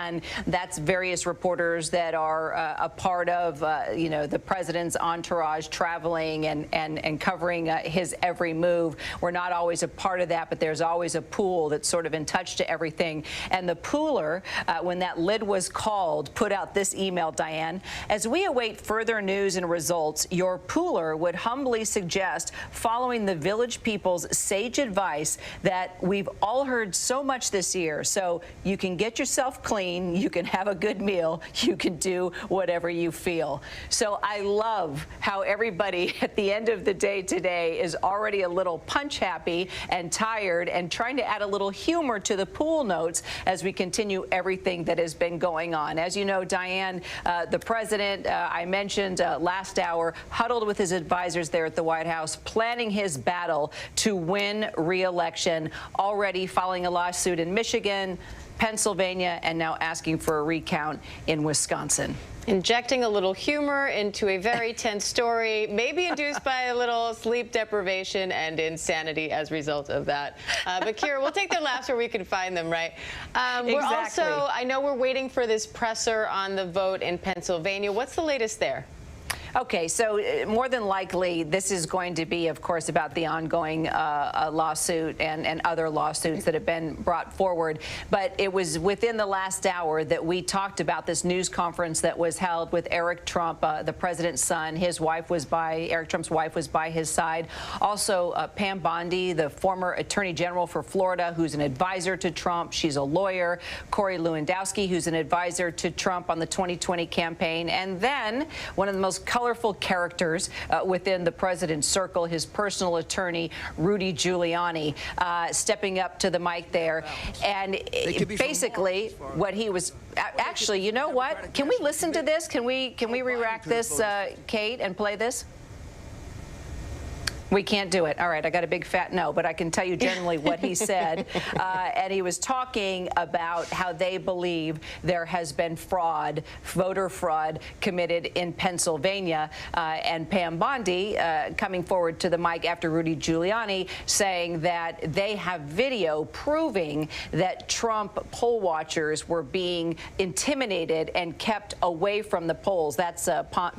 And that's various reporters that are a part of, the president's entourage traveling and covering his every move. We're not always a part of that, but there's always a pool that's sort of in touch to everything. And the pooler, when that lid was called, put out this email, Diane. As we await further news and results, your pooler would humbly suggest following the Village People's sage advice that we've all heard so much this year. So you can get yourself clean. You can have a good meal. You can do whatever you feel. So I love how everybody at the end of the day today is already a little punch happy and tired and trying to add a little humor to the pool notes as we continue everything that has been going on. As you know, Diane, the president, I mentioned last hour, huddled with his advisors there at the White House, planning his battle to win re-election, already filing a lawsuit in Michigan, Pennsylvania, and now asking for a recount in Wisconsin. Injecting a little humor into a very tense story, maybe induced by a little sleep deprivation and insanity as a result of that. But Kira, we'll take their laughs where we can find them, right? Exactly. We're also, I know we're waiting for this presser on the vote in Pennsylvania. What's the latest there? Okay, so more than likely, this is going to be, of course, about the ongoing lawsuit and other lawsuits that have been brought forward. But it was within the last hour that we talked about this news conference that was held with Eric Trump, the president's son. Eric Trump's wife was by his side. Also, Pam Bondi, the former attorney general for Florida, who's an advisor to Trump. She's a lawyer. Corey Lewandowski, who's an advisor to Trump on the 2020 campaign. And then one of the most colorful characters within the president's circle, his personal attorney, Rudy Giuliani, stepping up to the mic there. And basically what he was actually, you know what? Can we listen to this? Can we re-rack this, Kate, and play this? We can't do it. All right, I got a big fat no, but I can tell you generally what he said. And he was talking about how they believe there has been fraud, voter fraud, committed in Pennsylvania. And Pam Bondi coming forward to the mic after Rudy Giuliani saying that they have video proving that Trump poll watchers were being intimidated and kept away from the polls. That's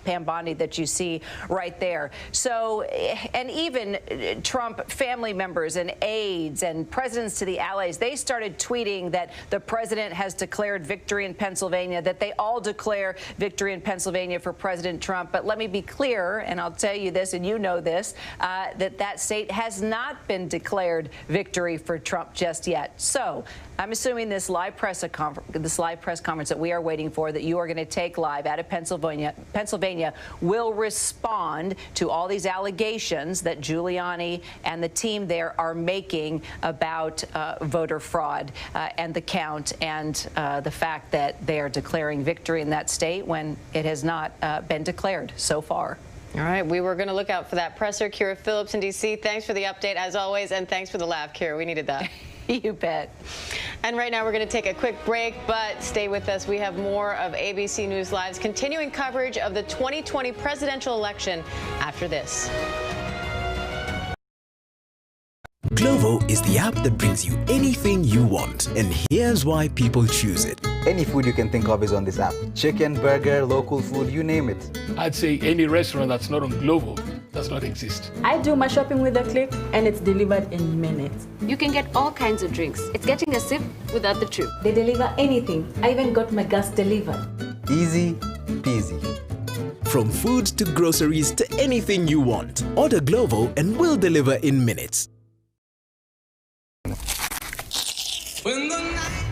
Pam Bondi that you see right there. So, and even Trump family members and aides and presidents to the allies, they started tweeting that the president has declared victory in Pennsylvania, that they all declare victory in Pennsylvania for President Trump. But let me be clear, and I'll tell you this, and you know this, that state has not been declared victory for Trump just yet. So I'm assuming this live press conference that we are waiting for, that you are going to take live out of Pennsylvania, will respond to all these allegations that Giuliani and the team there are making about voter fraud and the count and the fact that they are declaring victory in that state when it has not been declared so far. All right, we were going to look out for that presser. Kira Phillips in D.C., thanks for the update as always, and thanks for the laugh, Kira. We needed that. You bet. And right now we're going to take a quick break, but stay with us. We have more of ABC News Live's continuing coverage of the 2020 presidential election after this. Glovo is the app that brings you anything you want, and here's why people choose it. Any food you can think of is on this app. Chicken, burger, local food, you name it. I'd say any restaurant that's not on Glovo does not exist. I do my shopping with a click, and it's delivered in minutes. You can get all kinds of drinks. It's getting a sip without the trip. They deliver anything. I even got my gas delivered. Easy peasy. From food to groceries to anything you want. Order Glovo and we'll deliver in minutes. When the night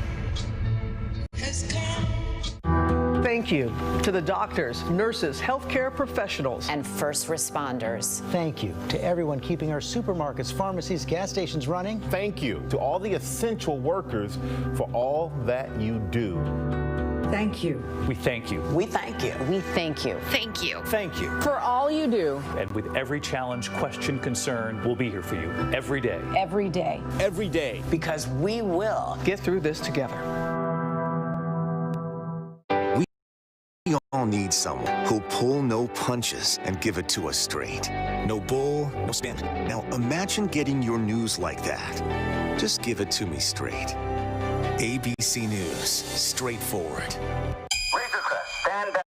has come. Thank you to the doctors, nurses, healthcare professionals, and first responders. Thank you to everyone keeping our supermarkets, pharmacies, gas stations running. Thank you to all the essential workers for all that you do. Thank you. We thank you. We thank you. We thank you. Thank you. Thank you. For all you do. And with every challenge, question, concern, we'll be here for you every day. Every day. Every day. Because we will get through this together. We all need someone who'll pull no punches and give it to us straight. No bull, no spin. Now imagine getting your news like that. Just give it to me straight. ABC News, straightforward. Stand down.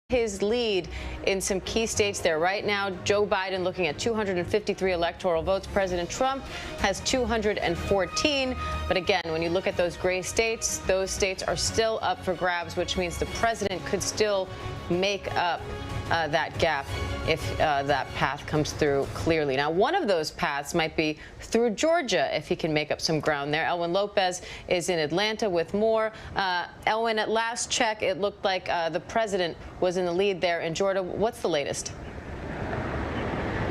His lead in some key states there. Right now, Joe Biden looking at 253 electoral votes. President Trump has 214. But again, when you look at those gray states, those states are still up for grabs, which means the president could still make up that gap if that path comes through clearly. Now, one of those paths might be through Georgia if he can make up some ground there. Elwyn Lopez is in Atlanta with more. Elwyn, at last check, it looked like the president was in the lead there in Georgia. What's the latest?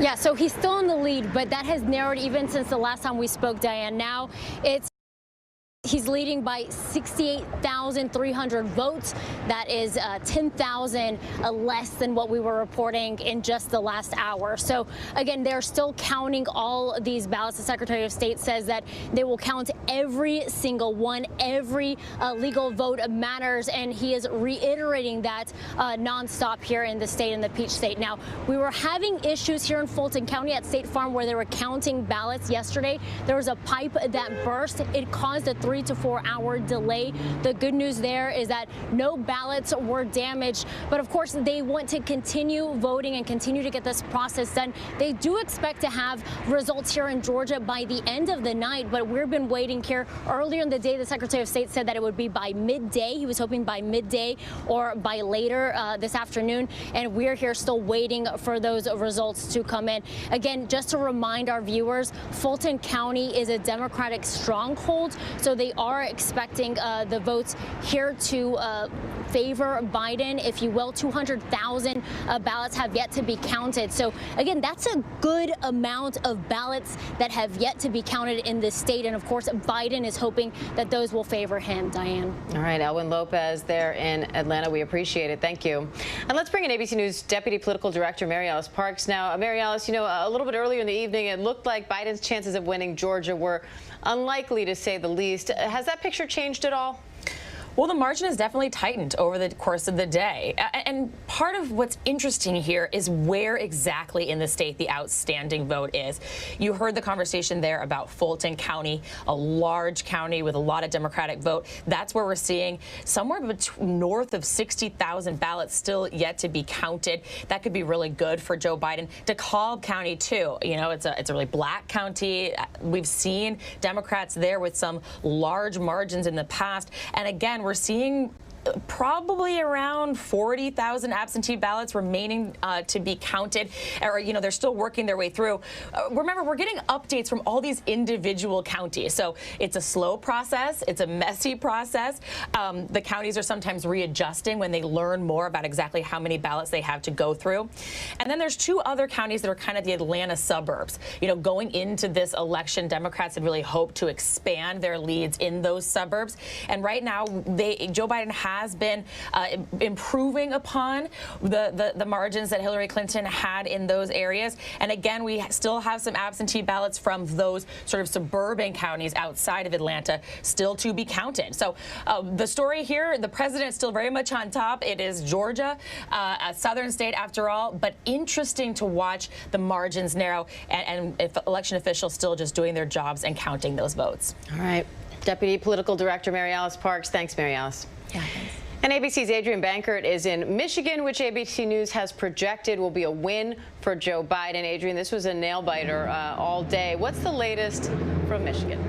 Yeah, so he's still in the lead, but that has narrowed even since the last time we spoke, Diane. Now he's leading by 68,300 votes. That is 10,000 less than what we were reporting in just the last hour. So again, they're still counting all these ballots. The Secretary of State says that they will count every single one. Every legal vote matters, and he is reiterating that nonstop here in the state, in the Peach State. Now, we were having issues here in Fulton County at State Farm where they were counting ballots yesterday. There was a pipe that burst. It caused a 3 to 4 hour delay. The good news there is that no ballots were damaged, but of course they want to continue voting and continue to get this process done. They do expect to have results here in Georgia by the end of the night, but we've been waiting here. Earlier in the day, the Secretary of State said that it would be by midday. He was hoping by midday or by later this afternoon, and we're here still waiting for those results to come in. Again, just to remind our viewers, Fulton County is a Democratic stronghold, so they are expecting the votes here to favor Biden, if you will. 200,000 ballots have yet to be counted. So again, that's a good amount of ballots that have yet to be counted in this state. And of course, Biden is hoping that those will favor him, Diane. All right, Elwyn Lopez there in Atlanta. We appreciate it. Thank you. And let's bring in ABC News Deputy Political Director Mary Alice Parks. Now, Mary Alice, you know, a little bit earlier in the evening, it looked like Biden's chances of winning Georgia were unlikely, to say the least. Has that picture changed at all? Well, the margin has definitely tightened over the course of the day. And part of what's interesting here is where exactly in the state the outstanding vote is. You heard the conversation there about Fulton County, a large county with a lot of Democratic vote. That's where we're seeing somewhere north of 60,000 ballots still yet to be counted. That could be really good for Joe Biden. DeKalb County, too. You know, it's a really black county. We've seen Democrats there with some large margins in the past. And again, we're seeing probably around 40,000 absentee ballots remaining to be counted, or, you know, they're still working their way through. Remember, we're getting updates from all these individual counties, so it's a slow process. It's a messy process. The counties are sometimes readjusting when they learn more about exactly how many ballots they have to go through. And then there's two other counties that are kind of the Atlanta suburbs. You know, going into this election, Democrats had really hoped to expand their leads in those suburbs. And right now, Joe Biden has been improving upon the margins that Hillary Clinton had in those areas. And again, we still have some absentee ballots from those sort of suburban counties outside of Atlanta still to be counted. So the story here, the president is still very much on top. It is Georgia, a southern state after all, but interesting to watch the margins narrow and if election officials still just doing their jobs and counting those votes. All right. Deputy Political Director Mary Alice Parks. Thanks, Mary Alice. Yeah, thanks. And ABC's Adrian Bankert is in Michigan, which ABC News has projected will be a win for Joe Biden. Adrian, this was a nail-biter all day. What's the latest from Michigan?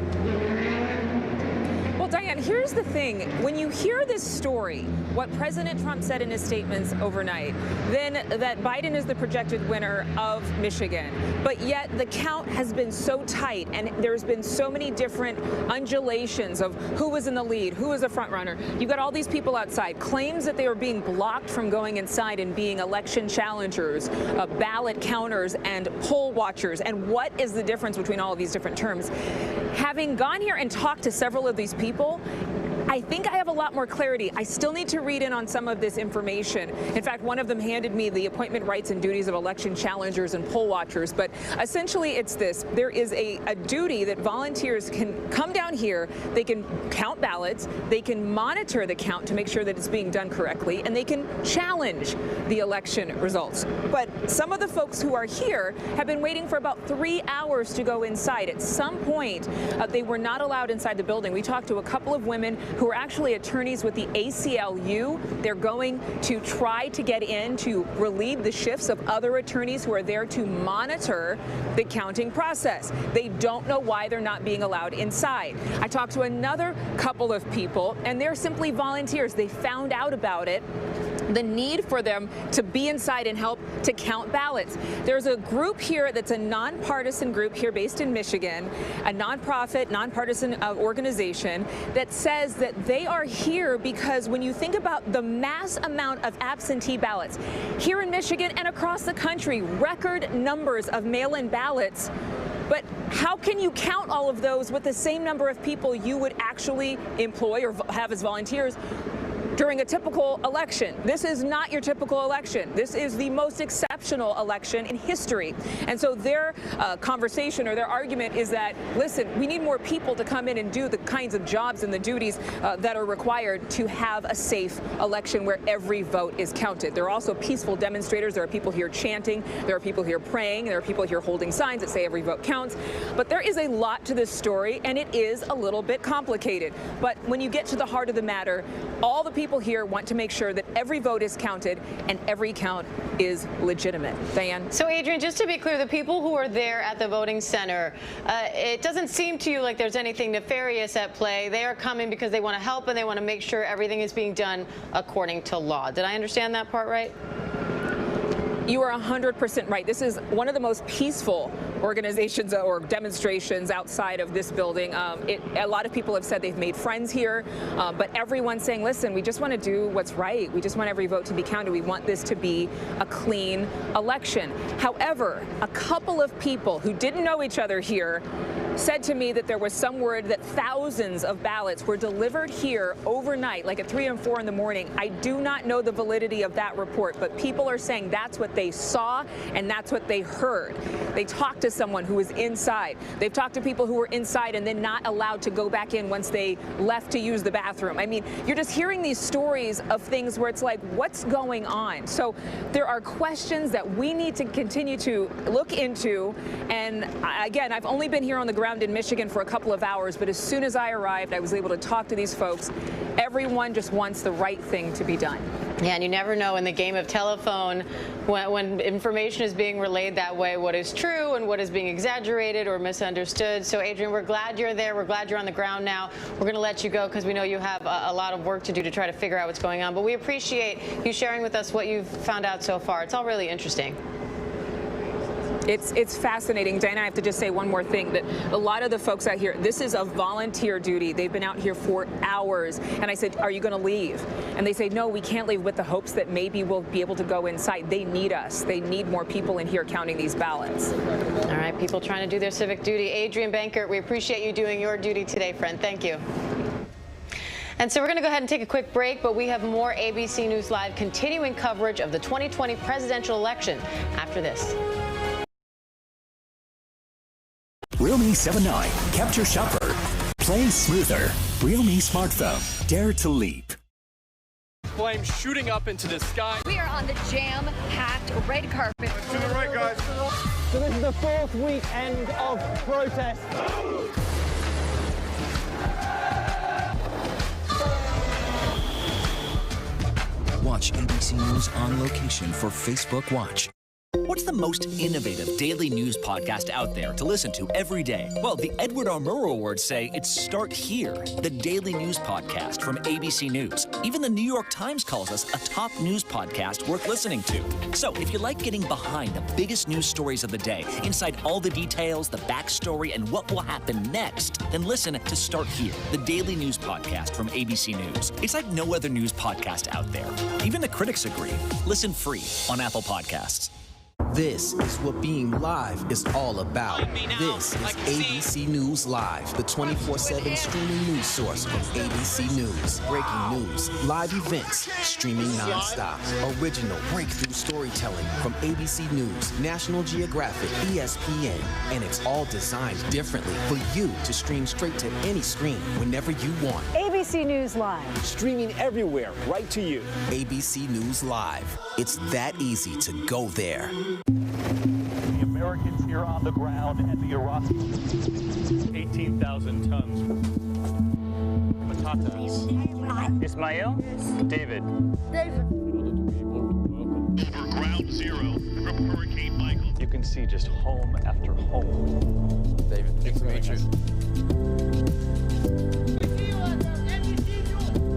here's the thing. When you hear this story, what President Trump said in his statements overnight, then that Biden is the projected winner of Michigan, but yet the count has been so tight and there's been so many different undulations of who was in the lead, who was a front runner. You've got all these people outside, claims that they are being blocked from going inside and being election challengers, ballot counters, and poll watchers. And what is the difference between all of these different terms? Having gone here and talked to several of these people, I think I have a lot more clarity. I still need to read in on some of this information. In fact, one of them handed me the appointment rights and duties of election challengers and poll watchers. But essentially, it's this. There is a duty that volunteers can come down here. They can count ballots. They can monitor the count to make sure that it's being done correctly. And they can challenge the election results. But some of the folks who are here have been waiting for about 3 hours to go inside. At some point, they were not allowed inside the building. We talked to a couple of women who are actually attorneys with the ACLU. They're going to try to get in to relieve the shifts of other attorneys who are there to monitor the counting process. They don't know why they're not being allowed inside. I talked to another couple of people, and they're simply volunteers. They found out about it, the need for them to be inside and help to count ballots. There's a group here that's a nonpartisan group here based in Michigan, a nonprofit, nonpartisan organization that says that they are here because when you think about the mass amount of absentee ballots here in Michigan and across the country, record numbers of mail-in ballots, but how can you count all of those with the same number of people you would actually employ or have as volunteers during a typical election? This is not your typical election. This is the most exceptional election in history. And so their conversation or their argument is that, listen, we need more people to come in and do the kinds of jobs and the duties that are required to have a safe election where every vote is counted. There are also peaceful demonstrators. There are people here chanting. There are people here praying. There are people here holding signs that say every vote counts. But there is a lot to this story, and it is a little bit complicated. But when you get to the heart of the matter, all the people here want to make sure that every vote is counted and every count is legitimate. Diane? So, Adrian, just to be clear, the people who are there at the voting center, it doesn't seem to you like there's anything nefarious at play. They are coming because they want to help and they want to make sure everything is being done according to law. Did I understand that part right? You are 100% right. This is one of the most peaceful organizations or demonstrations outside of this building. A lot of people have said they've made friends here, but everyone's saying, listen, we just want to do what's right. We just want every vote to be counted. We want this to be a clean election. However, a couple of people who didn't know each other here said to me that there was some word that thousands of ballots were delivered here overnight, like at 3 and 4 in the morning. I do not know the validity of that report, but people are saying that's what they saw and that's what they heard. They talked to someone who was inside. They've talked to people who were inside and then not allowed to go back in once they left to use the bathroom. I mean, you're just hearing these stories of things where it's like, what's going on? So there are questions that we need to continue to look into. And again, I've only been here on the ground in Michigan for a couple of hours, but as soon as I arrived, I was able to talk to these folks. Everyone just wants the right thing to be done. Yeah, and you never know in the game of telephone when information is being relayed that way, what is true and what is being exaggerated or misunderstood. So, Adrian, we're glad you're there. We're glad you're on the ground now. We're going to let you go because we know you have a lot of work to do to try to figure out what's going on. But we appreciate you sharing with us what you've found out so far. It's all really interesting. It's fascinating. Diana, I have to just say one more thing, that a lot of the folks out here, this is a volunteer duty. They've been out here for hours. And I said, are you going to leave? And they say, no, we can't leave, with the hopes that maybe we'll be able to go inside. They need us. They need more people in here counting these ballots. All right, people trying to do their civic duty. Adrian Bankert, we appreciate you doing your duty today, friend. Thank you. And so we're going to go ahead and take a quick break, but we have more ABC News Live continuing coverage of the 2020 presidential election after this. Realme 7 9. Capture sharper. Play smoother. Realme smartphone. Dare to leap. Flames shooting up into the sky. We are on the jam-packed red carpet. To the right, guys. So this is the 4th weekend of protest. Watch ABC News on location for Facebook Watch. What's the most innovative daily news podcast out there to listen to every day? Well, the Edward R. Murrow Awards say it's Start Here, the daily news podcast from ABC News. Even the New York Times calls us a top news podcast worth listening to. So if you like getting behind the biggest news stories of the day, inside all the details, the backstory, and what will happen next, then listen to Start Here, the daily news podcast from ABC News. It's like no other news podcast out there. Even the critics agree. Listen free on Apple Podcasts. This is what being live is all about. This is ABC News Live, the 24/7 streaming news source from ABC News. Breaking news, live events, streaming nonstop. Original breakthrough storytelling from ABC News, National Geographic, ESPN, and it's all designed differently for you to stream straight to any screen whenever you want. ABC News Live. Streaming everywhere, right to you. ABC News Live. It's that easy to go there. The Americans here on the ground and the Iraqis. 18,000 tons. Patatas. Ismail? David. For ground zero from Hurricane Michael. You can see just home after home. David, nice to meet you.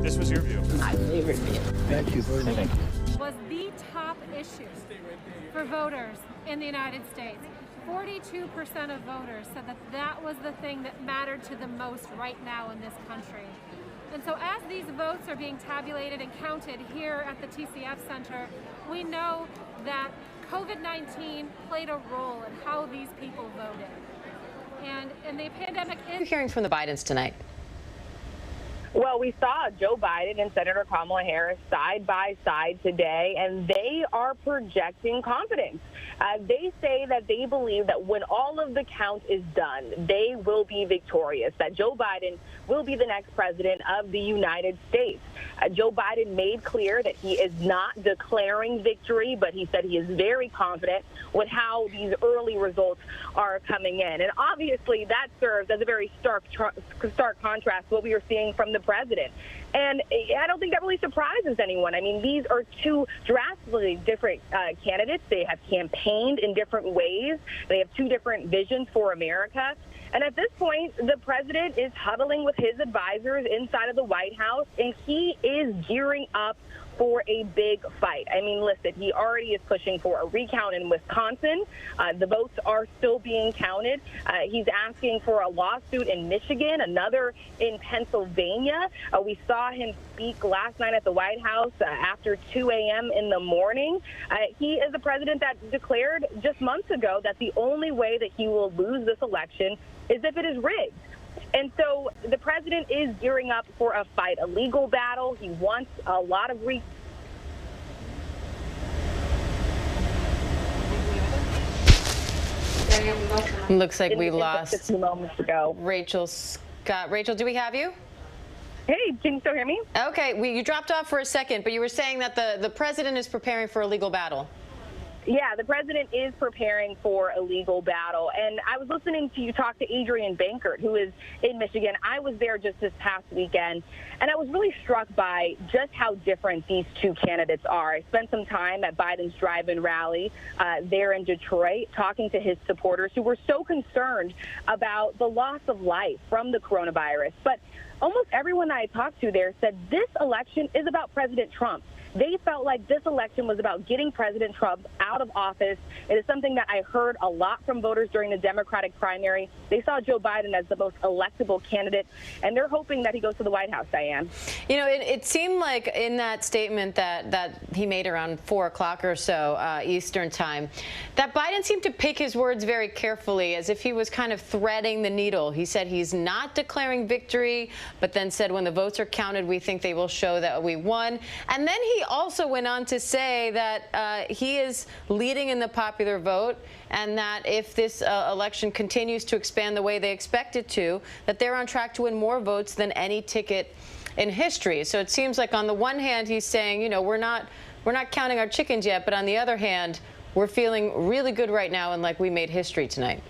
This was your view. My favorite view. Thank you very much. Was the top issue for voters in the United States. 42% of voters said that that was the thing that mattered to them most right now in this country. And so as these votes are being tabulated and counted here at the TCF Center, we know that COVID-19 played a role in how these people voted. And the pandemic is... You're hearing from the Bidens tonight. Well, we saw Joe Biden and Senator Kamala Harris side by side today, and they are projecting confidence. They say that they believe that when all of the count is done, they will be victorious, that Joe Biden will be the next president of the United States. Joe Biden made clear that he is not declaring victory, but he said he is very confident with how these early results are coming in. And obviously that serves as a very stark contrast to what we are seeing from the president. And I don't think that really surprises anyone. I mean, these are two drastically different candidates. They have campaigned in different ways. They have two different visions for America. And at this point, the president is huddling with his advisors inside of the White House, and he is gearing up for a big fight. I mean, listen, he already is pushing for a recount in Wisconsin. The votes are still being counted. He's asking for a lawsuit in Michigan, another in Pennsylvania. We saw him speak last night at the White House after 2 a.m. in the morning. He is the president that declared just months ago that the only way that he will lose this election is if it is rigged. And so the president is gearing up for a fight, a legal battle. He wants a lot of Looks like we lost a few moments ago. Rachel Scott. Rachel, do we have you? Hey, can you still hear me? Okay, you dropped off for a second, but you were saying that the president is preparing for a legal battle. Yeah, the president is preparing for a legal battle. And I was listening to you talk to Adrian Bankert, who is in Michigan. I was there just this past weekend, and I was really struck by just how different these two candidates are. I spent some time at Biden's drive-in rally there in Detroit, talking to his supporters who were so concerned about the loss of life from the coronavirus. But almost everyone that I talked to there said this election is about President Trump. They felt like this election was about getting President Trump out of office. It is something that I heard a lot from voters during the Democratic primary. They saw Joe Biden as the most electable candidate, and they're hoping that he goes to the White House, Diane. You know, it seemed like in that statement that he made around 4 o'clock or so Eastern time, that Biden seemed to pick his words very carefully, as if he was kind of threading the needle. He said he's not declaring victory, but then said when the votes are counted, we think they will show that we won. And then he also went on to say that he is leading in the popular vote, and that if this election continues to expand the way they expect it to, that they're on track to win more votes than any ticket in history. So it seems like on the one hand he's saying, you know, we're not counting our chickens yet, but on the other hand, we're feeling really good right now and like we made history tonight.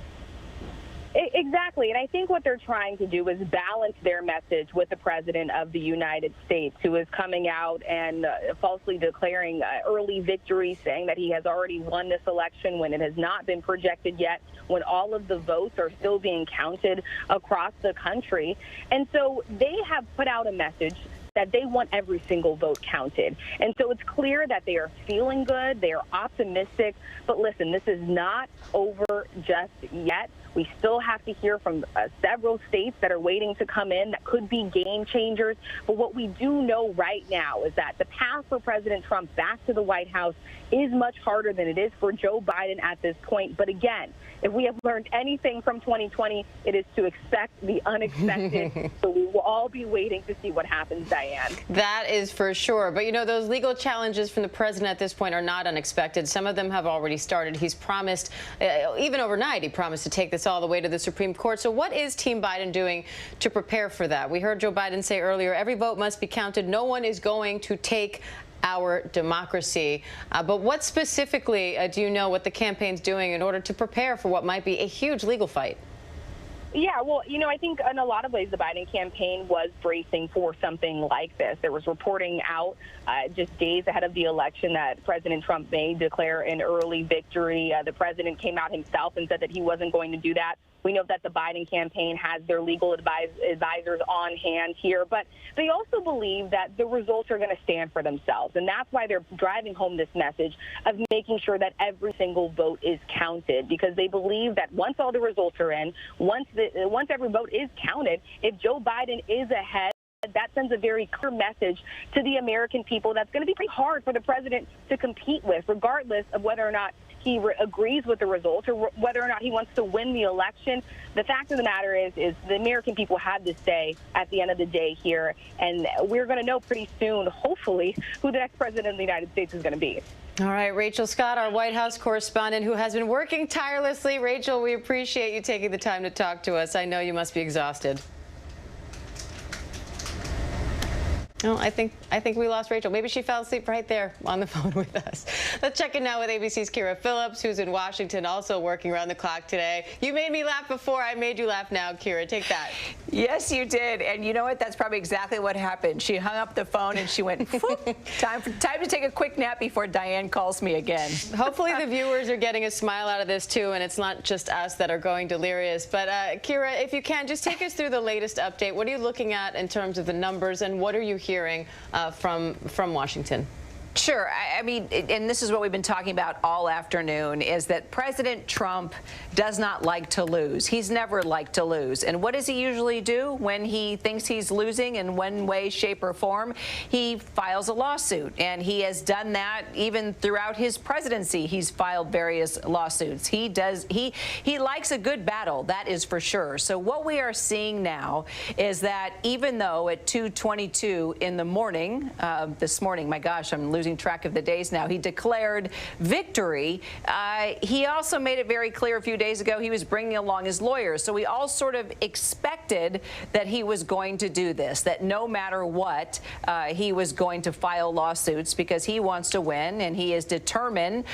Exactly. And I think what they're trying to do is balance their message with the president of the United States, who is coming out and falsely declaring early victory, saying that he has already won this election when it has not been projected yet, when all of the votes are still being counted across the country. And so they have put out a message that they want every single vote counted. And so it's clear that they are feeling good, they are optimistic. But listen, this is not over just yet. We still have to hear from several states that are waiting to come in that could be game changers. But what we do know right now is that the path for President Trump back to the White House is much harder than it is for Joe Biden at this point. But again, if we have learned anything from 2020, it is to expect the unexpected. So we will all be waiting to see what happens, Diane. That is for sure. But, you know, those legal challenges from the president at this point are not unexpected. Some of them have already started. He's promised, even overnight, he promised to take this all the way to the Supreme Court. So what is Team Biden doing to prepare for that? We heard Joe Biden say earlier, every vote must be counted. No one is going to take our democracy. But what specifically do you know what the campaign's doing in order to prepare for what might be a huge legal fight? Yeah, well, you know, I think in a lot of ways the Biden campaign was bracing for something like this. There was reporting out just days ahead of the election that President Trump may declare an early victory. The president came out himself and said that he wasn't going to do that. We know that the Biden campaign has their legal advisors on hand here, but they also believe that the results are going to stand for themselves. And that's why they're driving home this message of making sure that every single vote is counted, because they believe that once all the results are in, once every vote is counted, if Joe Biden is ahead, that sends a very clear message to the American people that's going to be pretty hard for the president to compete with, regardless of whether or not he agrees with the results or whether or not he wants to win the election. The fact of the matter is the American people had this say at the end of the day here, and we're going to know pretty soon, hopefully, who the next president of the United States is going to be. All right, Rachel Scott, our White House correspondent, who has been working tirelessly. Rachel, we appreciate you taking the time to talk to us. I know you must be exhausted. Oh, I think we lost Rachel. Maybe she fell asleep right there on the phone with us. Let's check in now with ABC's Kira Phillips, who's in Washington, also working around the clock today. You made me laugh before. I made you laugh now, Kira. Take that. Yes, you did. And you know what? That's probably exactly what happened. She hung up the phone and she went, time to take a quick nap before Diane calls me again. Hopefully the viewers are getting a smile out of this, too, and it's not just us that are going delirious. But, Kira, if you can, just take us through the latest update. What are you looking at in terms of the numbers, and what are you hearing from Washington? Sure. I mean, and this is what we've been talking about all afternoon, is that President Trump does not like to lose. He's never liked to lose. And what does he usually do when he thinks he's losing in one way, shape, or form? He files a lawsuit. And he has done that even throughout his presidency. He's filed various lawsuits. He likes a good battle, that is for sure. So what we are seeing now is that even though at 2:22 in the morning, this morning, my gosh, I'm losing track of the days now, he declared victory. He also made it very clear a few days ago he was bringing along his lawyers. So we all sort of expected that he was going to do this, that no matter what, he was going to file lawsuits because he wants to win, and he is determined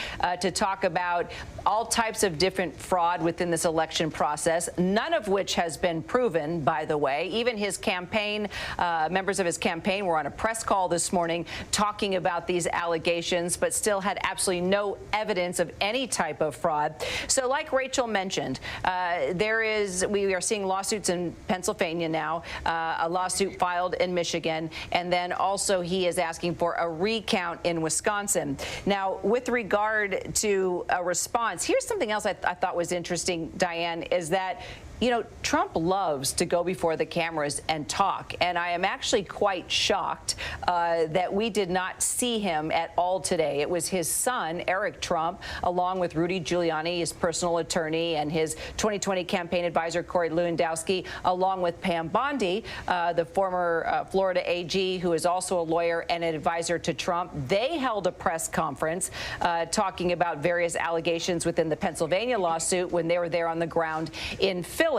to talk about all types of different fraud within this election process, none of which has been proven, by the way. Even his campaign, members of his campaign were on a press call this morning talking about these allegations, but still had absolutely no evidence of any type of fraud. So like Rachel mentioned, we are seeing lawsuits in Pennsylvania now, a lawsuit filed in Michigan, and then also he is asking for a recount in Wisconsin. Now, with regard to a response, here's something else I thought was interesting, Diane, is that you know, Trump loves to go before the cameras and talk, and I am actually quite shocked that we did not see him at all today. It was his son, Eric Trump, along with Rudy Giuliani, his personal attorney, and his 2020 campaign advisor, Corey Lewandowski, along with Pam Bondi, the former Florida AG, who is also a lawyer and an advisor to Trump. They held a press conference talking about various allegations within the Pennsylvania lawsuit when they were there on the ground in Philly.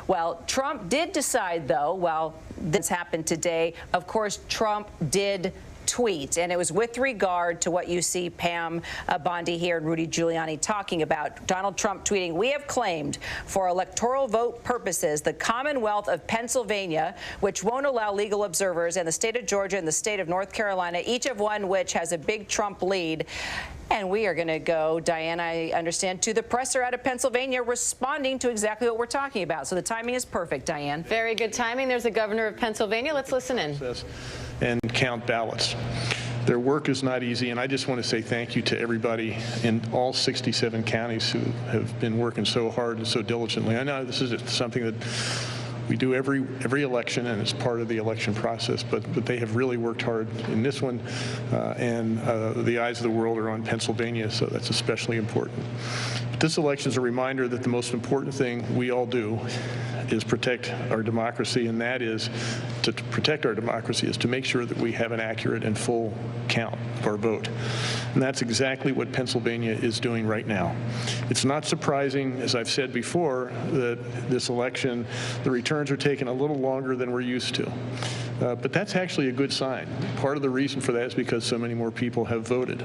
Well, Trump did decide, though, well, this happened today. Of course, Trump did tweet, and it was with regard to what you see Pam Bondi here and Rudy Giuliani talking about. Donald Trump tweeting, "We have claimed for electoral vote purposes the Commonwealth of Pennsylvania, which won't allow legal observers, and the state of Georgia and the state of North Carolina, each of one which has a big Trump lead." And we are going to go, Diane, I understand, to the presser out of Pennsylvania responding to exactly what we're talking about. So the timing is perfect, Diane. Very good timing. There's the governor of Pennsylvania. Let's listen in. And count ballots. Their work is not easy, and I just want to say thank you to everybody in all 67 counties who have been working so hard and so diligently. I know this is something that we do every election, and it's part of the election process, but they have really worked hard in this one, and the eyes of the world are on Pennsylvania, so that's especially important. But this election is a reminder that the most important thing we all do is protect our democracy, and that is to protect our democracy is to make sure that we have an accurate and full count of our vote. And that's exactly what Pennsylvania is doing right now. It's not surprising, as I've said before, that this election, the returns are taking a little longer than we're used to. But that's actually a good sign. Part of the reason for that is because so many more people have voted.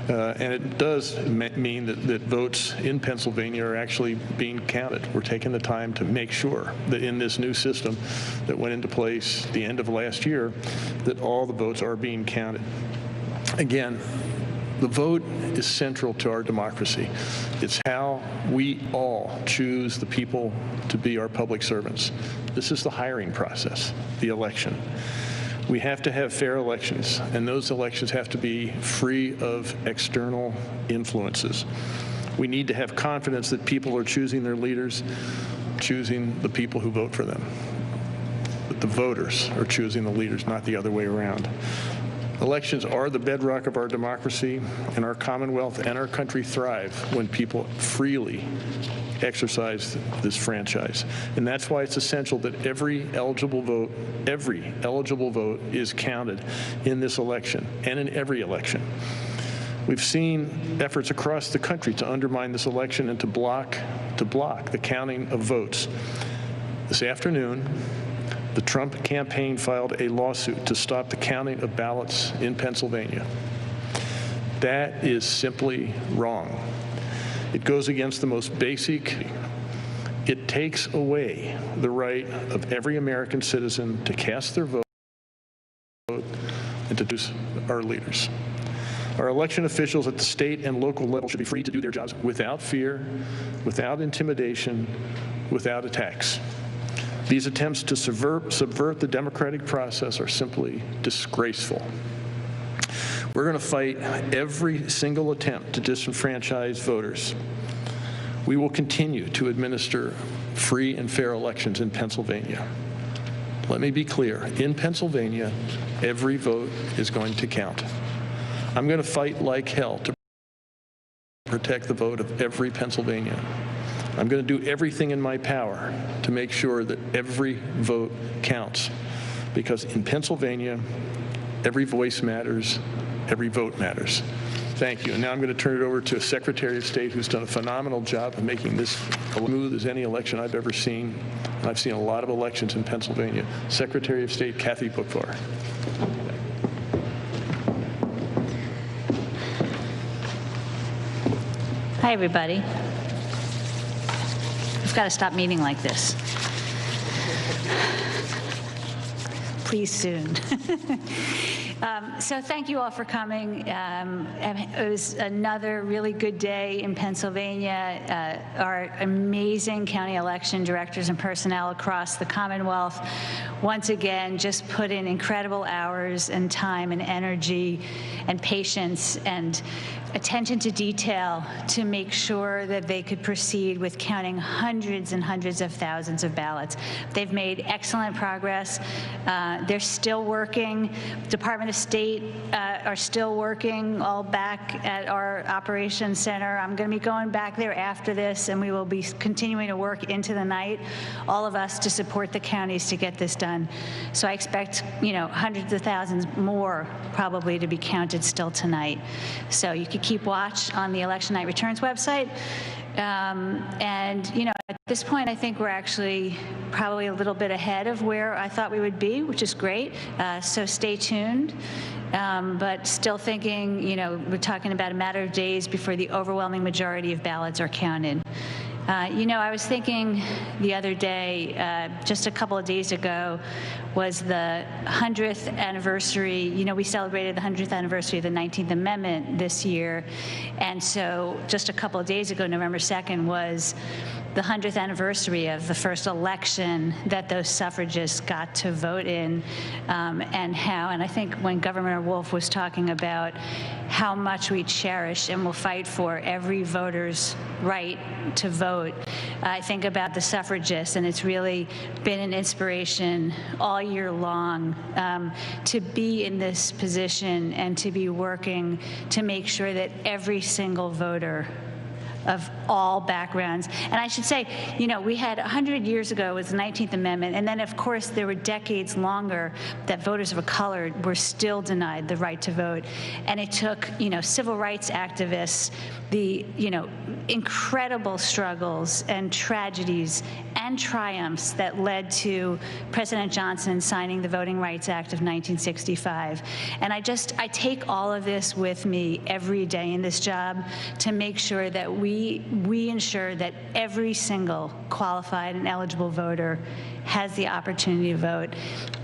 And it does mean that votes in Pennsylvania are actually being counted. We're taking the time to make sure that in this new system that went into place the end of last year, that all the votes are being counted. Again, the vote is central to our democracy. It's how we all choose the people to be our public servants. This is the hiring process, the election. We have to have fair elections, and those elections have to be free of external influences. We need to have confidence that people are choosing their leaders, choosing the people who vote for them. But the voters are choosing the leaders, not the other way around. Elections are the bedrock of our democracy, and our Commonwealth and our country thrive when people freely exercise this franchise. And that's why it's essential that every eligible vote is counted in this election and in every election. We've seen efforts across the country to undermine this election and to block the counting of votes. This afternoon, the Trump campaign filed a lawsuit to stop the counting of ballots in Pennsylvania. That is simply wrong. It goes against the most basic. It takes away the right of every American citizen to cast their vote and to choose our leaders. Our election officials at the state and local level should be free to do their jobs without fear, without intimidation, without attacks. These attempts to subvert the democratic process are simply disgraceful. We're going to fight every single attempt to disenfranchise voters. We will continue to administer free and fair elections in Pennsylvania. Let me be clear. In Pennsylvania, every vote is going to count. I'm going to fight like hell to protect the vote of every Pennsylvanian. I'm going to do everything in my power to make sure that every vote counts. Because in Pennsylvania, every voice matters, every vote matters. Thank you. And now I'm going to turn it over to Secretary of State, who's done a phenomenal job of making this as smooth as any election I've ever seen. And I've seen a lot of elections in Pennsylvania. Secretary of State Kathy Boockvar. Hi, everybody. We've got to stop meeting like this. Please soon. So thank you all for coming. It was another really good day in Pennsylvania. Our amazing county election directors and personnel across the Commonwealth once again just put in incredible hours and time and energy and patience and attention to detail to make sure that they could proceed with counting hundreds and hundreds of thousands of ballots. They've made excellent progress. They're still working. Department of State are still working, all back at our operations center. I'm going to be going back there after this, and we will be continuing to work into the night, all of us, to support the counties to get this done. So I expect, hundreds of thousands more probably to be counted still tonight. So you could keep watch on the Election Night Returns website. At this point, I think we're actually probably a little bit ahead of where I thought we would be, which is great. So stay tuned. but still thinking, we're talking about a matter of days before the overwhelming majority of ballots are counted. I was thinking the other day, just a couple of days ago, was the 100th anniversary. We celebrated the 100th anniversary of the 19th Amendment this year. And so just a couple of days ago, November 2nd, was the 100th anniversary of the first election that those suffragists got to vote in, and I think when Governor Wolf was talking about how much we cherish and will fight for every voter's right to vote, I think about the suffragists, and it's really been an inspiration all year long to be in this position and to be working to make sure that every single voter of all backgrounds. And I should say, we had 100 years ago was the 19th Amendment, and then of course there were decades longer that voters of color were still denied the right to vote. And it took, civil rights activists, the, incredible struggles and tragedies and triumphs that led to President Johnson signing the Voting Rights Act of 1965. And I take all of this with me every day in this job to make sure that we ensure that every single qualified and eligible voter has the opportunity to vote.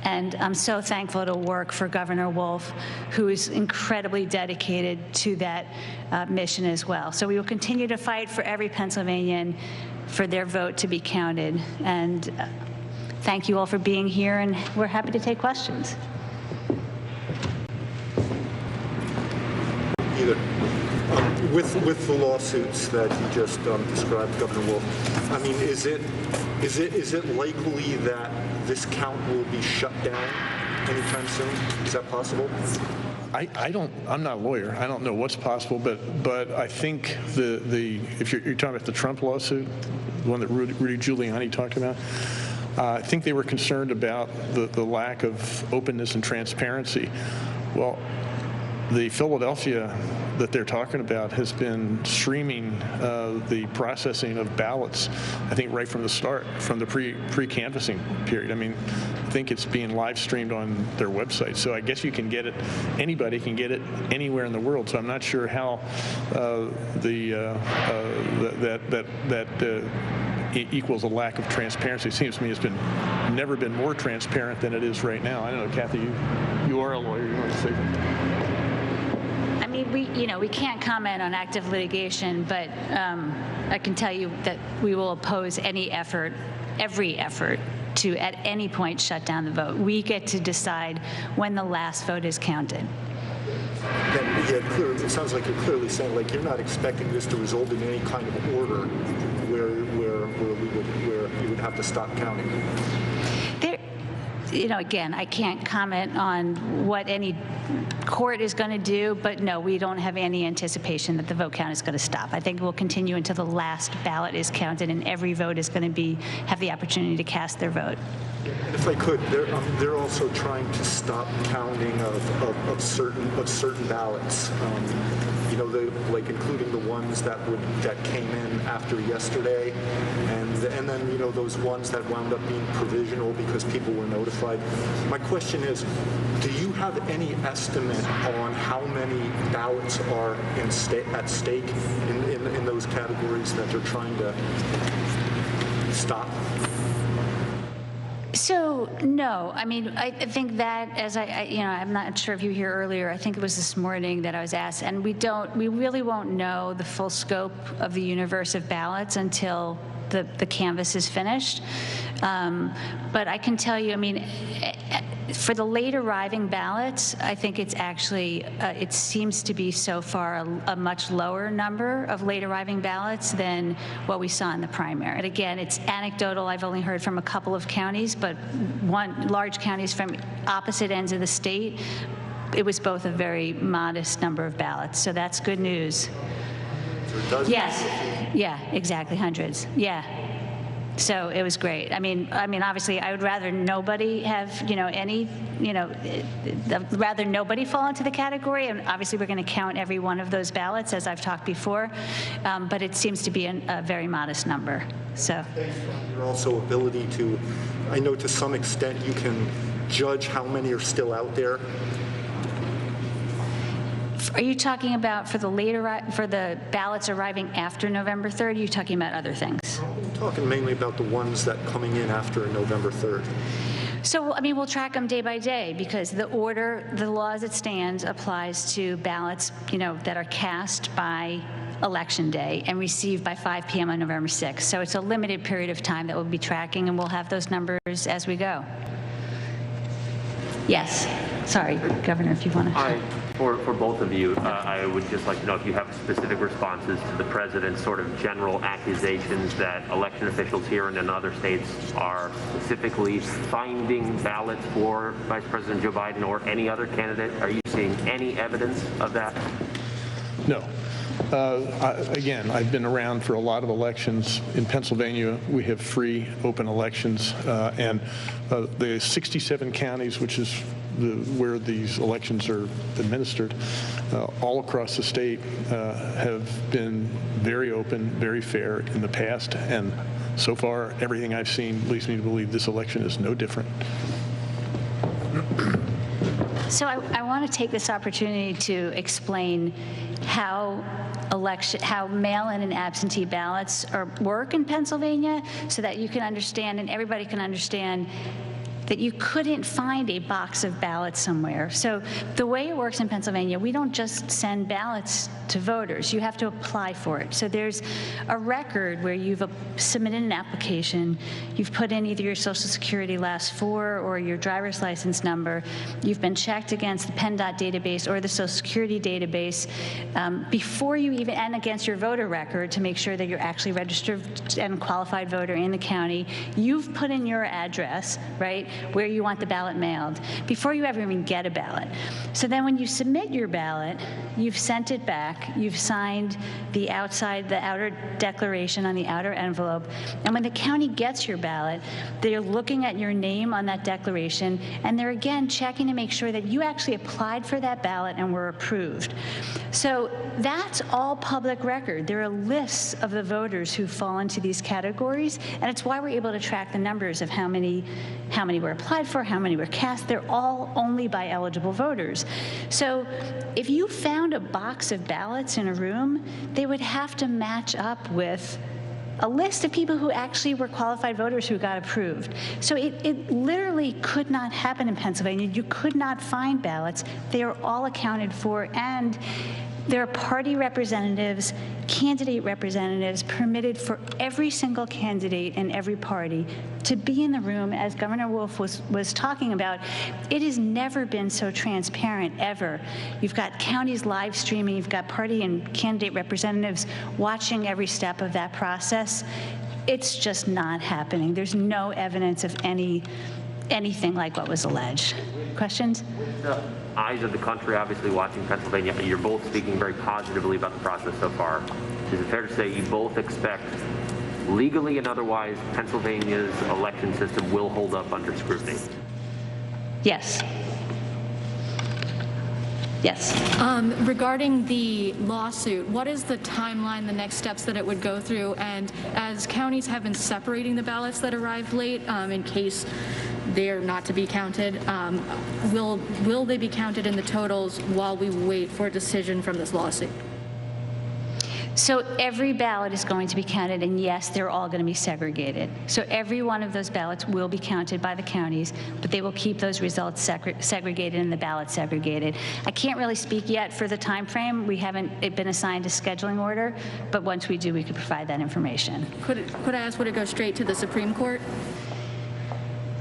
And I'm so thankful to work for Governor Wolf, who is incredibly dedicated to that mission as well. So we will continue to fight for every Pennsylvanian for their vote to be counted. And thank you all for being here, and we're happy to take questions. With the lawsuits that you just described, Governor Wolf, I mean, is it likely that this count will be shut down anytime soon? Is that possible? I'm not a lawyer. I don't know what's possible, but I think if you're talking about the Trump lawsuit, the one that Rudy Giuliani talked about, I think they were concerned about the lack of openness and transparency. Well, the Philadelphia that they're talking about has been streaming the processing of ballots, I think right from the start, from the pre-canvassing period. I mean, I think it's being live streamed on their website. So I guess you can get it, anybody can get it anywhere in the world. So I'm not sure how it equals a lack of transparency. It seems to me it's never been more transparent than it is right now. I don't know, Kathy, you are a lawyer. You want to say something? I mean, we can't comment on active litigation, but I can tell you that we will oppose every effort to at any point shut down the vote. We get to decide when the last vote is counted. Yeah, clearly, it sounds like you're clearly saying like you're not expecting this to result in any kind of order where you would have to stop counting. Again, I can't comment on what any court is going to do, but no, we don't have any anticipation that the vote count is going to stop. I think it will continue until the last ballot is counted and every vote is going to have the opportunity to cast their vote. And if I could, they're also trying to stop counting of certain ballots. Like including the ones that came in after yesterday, and then those ones that wound up being provisional because people were notified. My question is, do you have any estimate on how many ballots are at stake in those categories that they're trying to stop? So no, I mean, I think that as I'm not sure if you were here earlier, I think it was this morning that I was asked, and we really won't know the full scope of the universe of ballots until the canvass is finished. But I can tell you, I mean, for the late arriving ballots, I think it's actually, it seems to be so far a much lower number of late arriving ballots than what we saw in the primary. And again, it's anecdotal. I've only heard from a couple of counties, but large counties from opposite ends of the state, it was both a very modest number of ballots. So that's good news. Yes. Yeah, exactly. Hundreds. Yeah. So it was great. I mean, obviously, I would rather nobody have, rather nobody fall into the category. And obviously, we're going to count every one of those ballots, as I've talked before. But it seems to be a very modest number. So. Your also ability to, I know to some extent, you can judge how many are still out there. Are you talking about for the ballots arriving after November 3rd? Or are you talking about other things? I'm talking mainly about the ones that coming in after November 3rd. So, I mean, we'll track them day by day because the law as it stands applies to ballots, that are cast by Election Day and received by 5 p.m. on November 6th. So it's a limited period of time that we'll be tracking, and we'll have those numbers as we go. Yes. Sorry, Governor, if you want to. Hi. For both of you, I would just like to know if you have specific responses to the president's sort of general accusations that election officials here and in other states are specifically finding ballots for Vice President Joe Biden or any other candidate. Are you seeing any evidence of that? No. Again, I've been around for a lot of elections. In Pennsylvania, we have free, open elections, and the 67 counties, which is where these elections are administered, all across the state have been very open, very fair in the past, and so far, everything I've seen leads me to believe this election is no different. So I want to take this opportunity to explain how mail-in and absentee ballots work in Pennsylvania so that you can understand and everybody can understand that you couldn't find a box of ballots somewhere. So the way it works in Pennsylvania, we don't just send ballots to voters. You have to apply for it. So there's a record where you've submitted an application, you've put in either your Social Security last four or your driver's license number, you've been checked against the PennDOT database or the Social Security database before you even, and against your voter record to make sure that you're actually registered and qualified voter in the county. You've put in your address, right, where you want the ballot mailed before you ever even get a ballot. So then when you submit your ballot, you've sent it back, you've signed the outer declaration on the outer envelope, and when the county gets your ballot, they're looking at your name on that declaration, and they're again checking to make sure that you actually applied for that ballot and were approved. So that's all public record. There are lists of the voters who fall into these categories, and it's why we're able to track the numbers of how many were applied for, how many were cast. They're all only by eligible voters. So if you found a box of ballots in a room, they would have to match up with a list of people who actually were qualified voters who got approved. So it literally could not happen in Pennsylvania. You could not find ballots. They are all accounted for, and there are party representatives, candidate representatives permitted for every single candidate and every party to be in the room, as Governor Wolf was talking about. It has never been so transparent, ever. You've got counties live streaming, you've got party and candidate representatives watching every step of that process. It's just not happening. There's no evidence of anything like what was alleged. Questions? The eyes of the country obviously watching Pennsylvania. You're both speaking very positively about the process so far. Is it fair to say you both expect, legally and otherwise, Pennsylvania's election system will hold up under scrutiny? Yes. Yes. Regarding the lawsuit, what is the timeline, the next steps that it would go through? And as counties have been separating the ballots that arrived late in case they're not to be counted, will they be counted in the totals while we wait for a decision from this lawsuit? So every ballot is going to be counted, and yes, they're all going to be segregated. So every one of those ballots will be counted by the counties, but they will keep those results segregated and the ballot segregated. I can't really speak yet for the time frame. We haven't been assigned a scheduling order, but once we do, we could provide that information. Could I ask, would it go straight to the Supreme Court?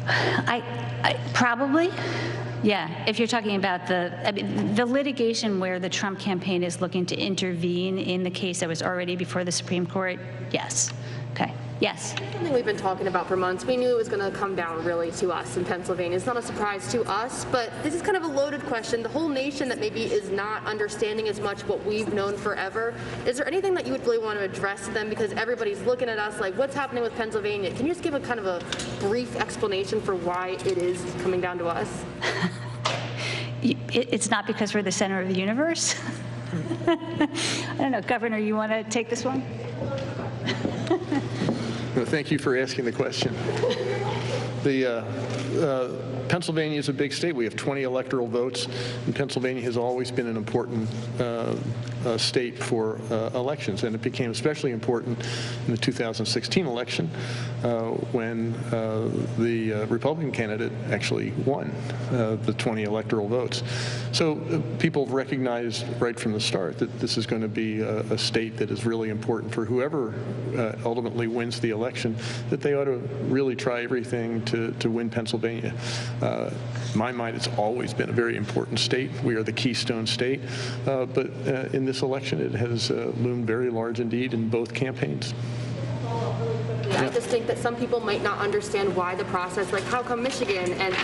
I probably. Yeah, if you're talking about the litigation where the Trump campaign is looking to intervene in the case that was already before the Supreme Court, yes. Okay. Yes. Something we've been talking about for months. We knew it was going to come down really to us in Pennsylvania. It's not a surprise to us, but this is kind of a loaded question. The whole nation that maybe is not understanding as much what we've known forever. Is there anything that you would really want to address to them? Because everybody's looking at us like, what's happening with Pennsylvania? Can you just give a kind of a brief explanation for why it is coming down to us? It's not because we're the center of the universe. I don't know, Governor, you want to take this one? No, thank you for asking the question. Pennsylvania is a big state. We have 20 electoral votes, and Pennsylvania has always been an important state for elections, and it became especially important in the 2016 election when the Republican candidate actually won the 20 electoral votes. So people have recognized right from the start that this is going to be a state that is really important for whoever ultimately wins the election, that they ought to really try everything to win Pennsylvania. In my mind, it's always been a very important state. We are the keystone state, but in this election, it has loomed very large indeed in both campaigns. Yeah. I just think that some people might not understand why the process, like how come Michigan and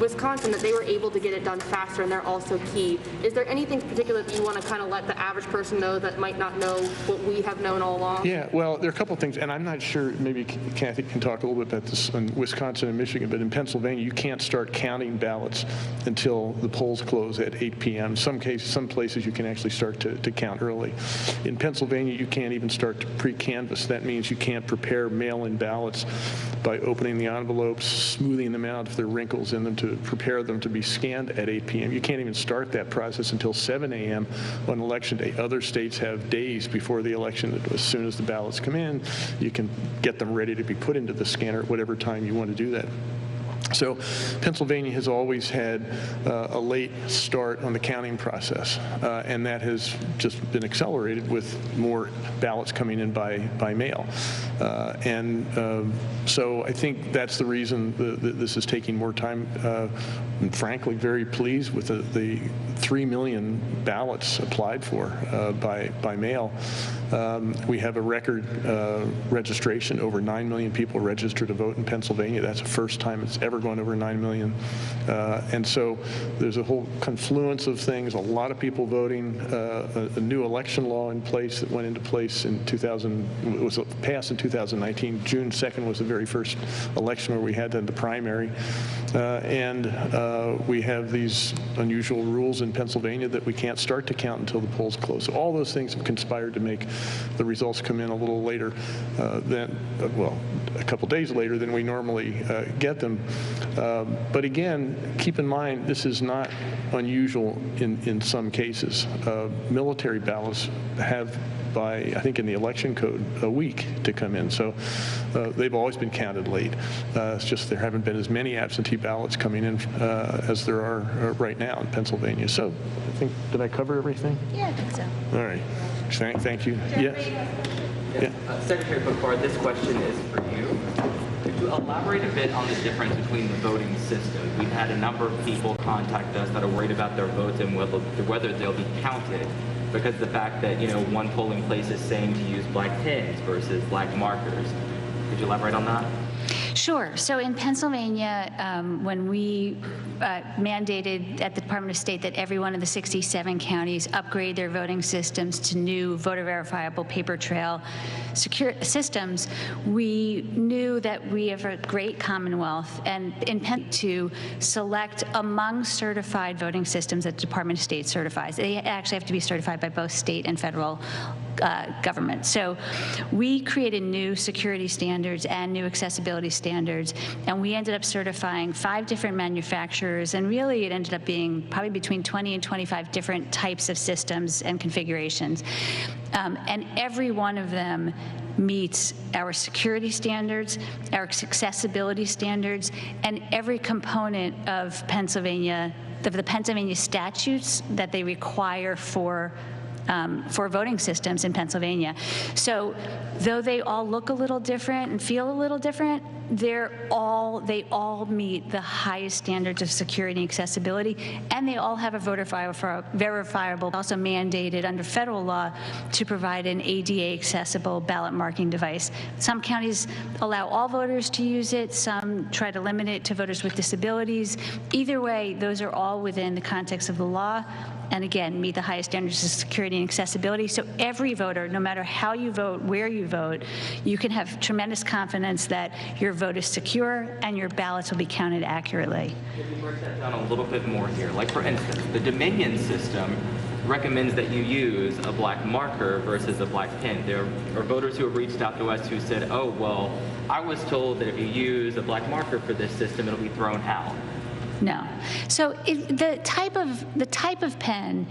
Wisconsin, that they were able to get it done faster and they're also key. Is there anything particular that you want to kind of let the average person know that might not know what we have known all along? Yeah, well, there are a couple of things, and I'm not sure, maybe Kathy can talk a little bit about this in Wisconsin and Michigan, but in Pennsylvania, you can't start counting ballots until the polls close at 8 p.m. Some places you can actually start to count early. In Pennsylvania, you can't even start to pre-canvass. That means you can't prepare mail-in ballots by opening the envelopes, smoothing them out if there are wrinkles in them, to prepare them to be scanned at 8 p.m. You can't even start that process until 7 a.m. on election day. Other states have days before the election. As soon as the ballots come in, you can get them ready to be put into the scanner at whatever time you want to do that. So Pennsylvania has always had a late start on the counting process, and that has just been accelerated with more ballots coming in by mail. So I think that's the reason that this is taking more time. And frankly, very pleased with the 3 million ballots applied for by mail. We have a record registration. Over 9 million people registered to vote in Pennsylvania. That's the first time it's ever gone over 9 million. And so there's a whole confluence of things, a lot of people voting, a new election law in place that went into place in it was passed in 2019. June 2nd was the very first election where we had the primary. We have these unusual rules in Pennsylvania that we can't start to count until the polls close. So all those things have conspired to make the results come in a little later a couple days later than we normally get them. But again, keep in mind, this is not unusual in some cases. Military ballots have, I think in the election code, a week to come in. So they've always been counted late. It's just there haven't been as many absentee ballots coming in as there are right now in Pennsylvania. So I think, did I cover everything? Yeah, I think so. All right. Thank you. Yes. Yeah. Secretary Picard, this question is for you. Could you elaborate a bit on the difference between the voting systems? We've had a number of people contact us that are worried about their votes and whether they'll be counted, because the fact that, one polling place is saying to use black pins versus black markers. Could you elaborate on that? Sure. So in Pennsylvania, when we mandated at the Department of State that every one of the 67 counties upgrade their voting systems to new voter verifiable paper trail secure systems, we knew that we have a great Commonwealth and intend to select among certified voting systems that the Department of State certifies. They actually have to be certified by both state and federal government. So we created new security standards and new accessibility standards, and we ended up certifying 5 different manufacturers, and really it ended up being probably between 20 and 25 different types of systems and configurations. And every one of them meets our security standards, our accessibility standards, and every component of the Pennsylvania statutes that they require for voting systems in Pennsylvania. So though they all look a little different and feel a little different, they all meet the highest standards of security and accessibility, and they all have a voter verifiable, also mandated under federal law to provide an ADA accessible ballot marking device. Some counties allow all voters to use it, some try to limit it to voters with disabilities. Either way, those are all within the context of the law, and again, meet the highest standards of security and accessibility. So every voter, no matter how you vote, where you vote, you can have tremendous confidence that your vote is secure and your ballots will be counted accurately. If we break that down a little bit more here, like for instance, the Dominion system recommends that you use a black marker versus a black pen. There are voters who have reached out to us who said, oh, well, I was told that if you use a black marker for this system, it'll be thrown out. No. So the type of pen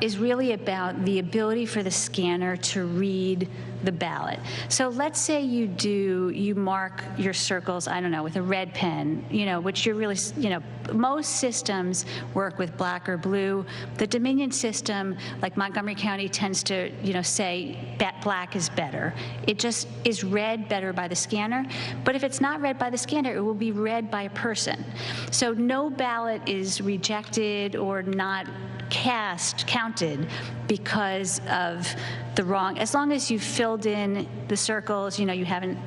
is really about the ability for the scanner to read the ballot. So let's say you mark your circles, I don't know, with a red pen, which you're really, most systems work with black or blue. The Dominion system, like Montgomery County, tends to, say that black is better. It just is read better by the scanner. But if it's not read by the scanner, it will be read by a person. So no ballot is rejected or not counted because of the wrong, as long as you've filled in the circles, you haven't,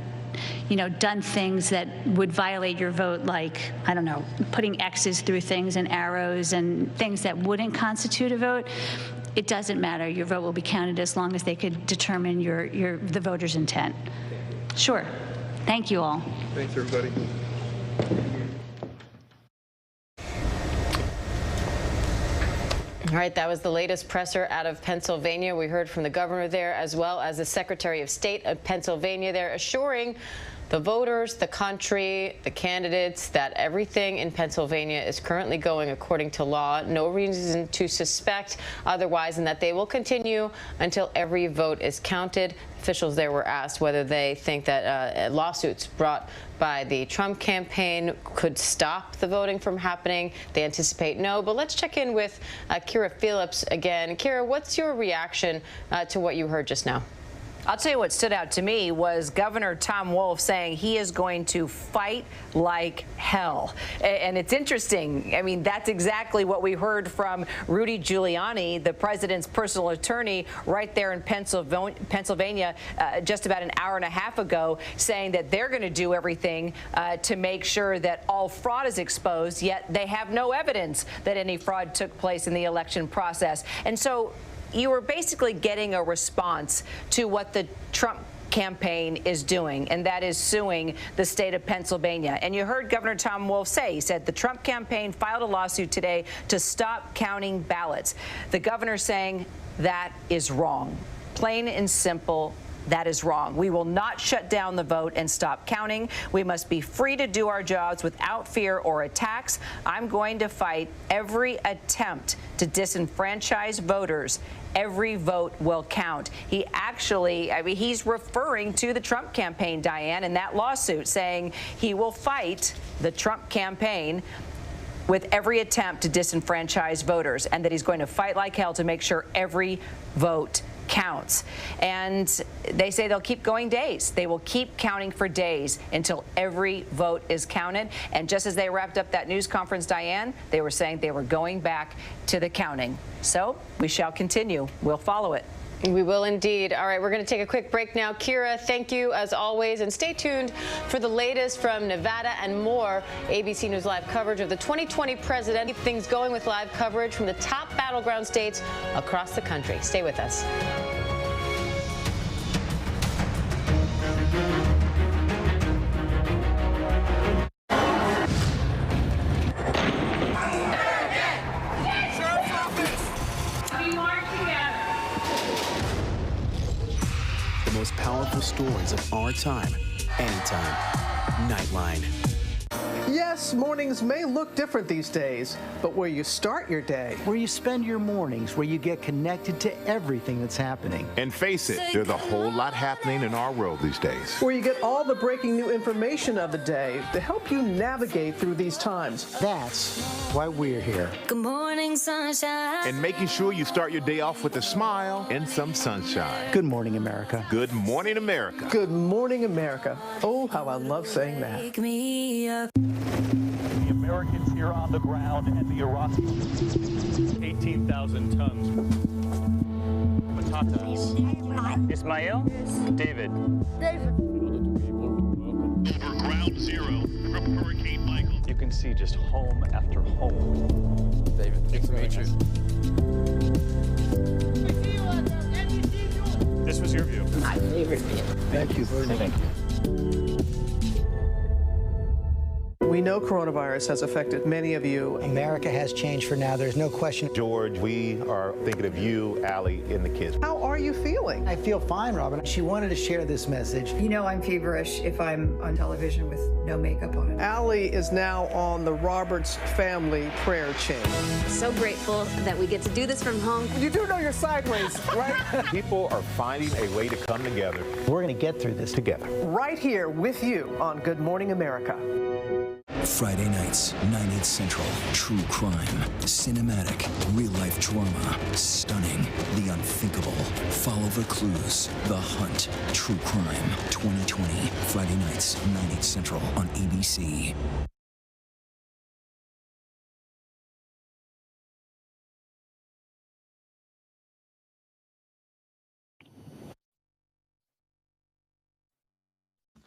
done things that would violate your vote, like, I don't know, putting X's through things and arrows and things that wouldn't constitute a vote. It doesn't matter. Your vote will be counted as long as they could determine the voter's intent. Sure. Thank you all. Thanks, everybody. All right, that was the latest presser out of Pennsylvania. We heard from the governor there, as well as the Secretary of State of Pennsylvania there, assuring the voters, the country, the candidates that everything in Pennsylvania is currently going according to law. No reason to suspect otherwise, and that they will continue until every vote is counted. Officials there were asked whether they think that lawsuits brought by the Trump campaign could stop the voting from happening. They anticipate no. But let's check in with Kyra Phillips again. Kyra, what's your reaction to what you heard just now? I'll tell you what stood out to me was Governor Tom Wolf saying he is going to fight like hell. And it's interesting. I mean, that's exactly what we heard from Rudy Giuliani, the president's personal attorney, right there in Pennsylvania just about an hour and a half ago, saying that they're going to do everything to make sure that all fraud is exposed, yet they have no evidence that any fraud took place in the election process. And so you were basically getting a response to what the Trump campaign is doing, and that is suing the state of Pennsylvania. And you heard Governor Tom Wolf say, he said the Trump campaign filed a lawsuit today to stop counting ballots. The governor saying that is wrong. Plain and simple. That is wrong. We will not shut down the vote and stop counting. We must be free to do our jobs without fear or attacks. I'm going to fight every attempt to disenfranchise voters. Every vote will count. He actually, he's referring to the Trump campaign, Diane, in that lawsuit, saying he will fight the Trump campaign with every attempt to disenfranchise voters, and that he's going to fight like hell to make sure every vote counts. And they say they'll keep going days. They will keep counting for days until every vote is counted. And just as they wrapped up that news conference, Diane, they were saying they were going back to the counting. So we shall continue. We'll follow it. We will indeed. All right, we're going to take a quick break now. Kyra, thank you as always, and stay tuned for the latest from Nevada and more. ABC News Live coverage of the 2020 president. Keep things going with live coverage from the top battleground states across the country. Stay with us. Most powerful stories of our time, anytime. Nightline. Yes, mornings may look different these days, but where you start your day, where you spend your mornings, where you get connected to everything that's happening. And face it, there's a whole lot happening in our world these days. Where you get all the breaking new information of the day to help you navigate through these times. That's why we're here. Good morning, sunshine. And making sure you start your day off with a smile and some sunshine. Good morning, America. Good morning, America. Good morning, America. Oh, how I love saying that. Wake me up. The Americans here on the ground and the Iraqis, 18,000 tons. Patatas. Ismail? David. Over ground zero from Hurricane Michael. You can see just home after home. David. Nice to meet you. This was your view. My favorite bit. Thank you very much. Thank you. We We know coronavirus has affected many of you. America has changed for now. There's no question. George, we are thinking of you, Allie, and the kids. How are you feeling? I feel fine, Robin. She wanted to share this message. You know I'm feverish if I'm on television with no makeup on. Allie is now on the Roberts family prayer chain. So grateful that we get to do this from home. You do know you're sideways, right? People are finding a way to come together. We're going to get through this together. Right here with you on Good Morning America. Friday nights, 9/8 Central. True crime, cinematic, real-life drama, stunning, the unthinkable. Follow the clues. The Hunt. True crime, 2020. Friday nights, 9/8 Central on ABC.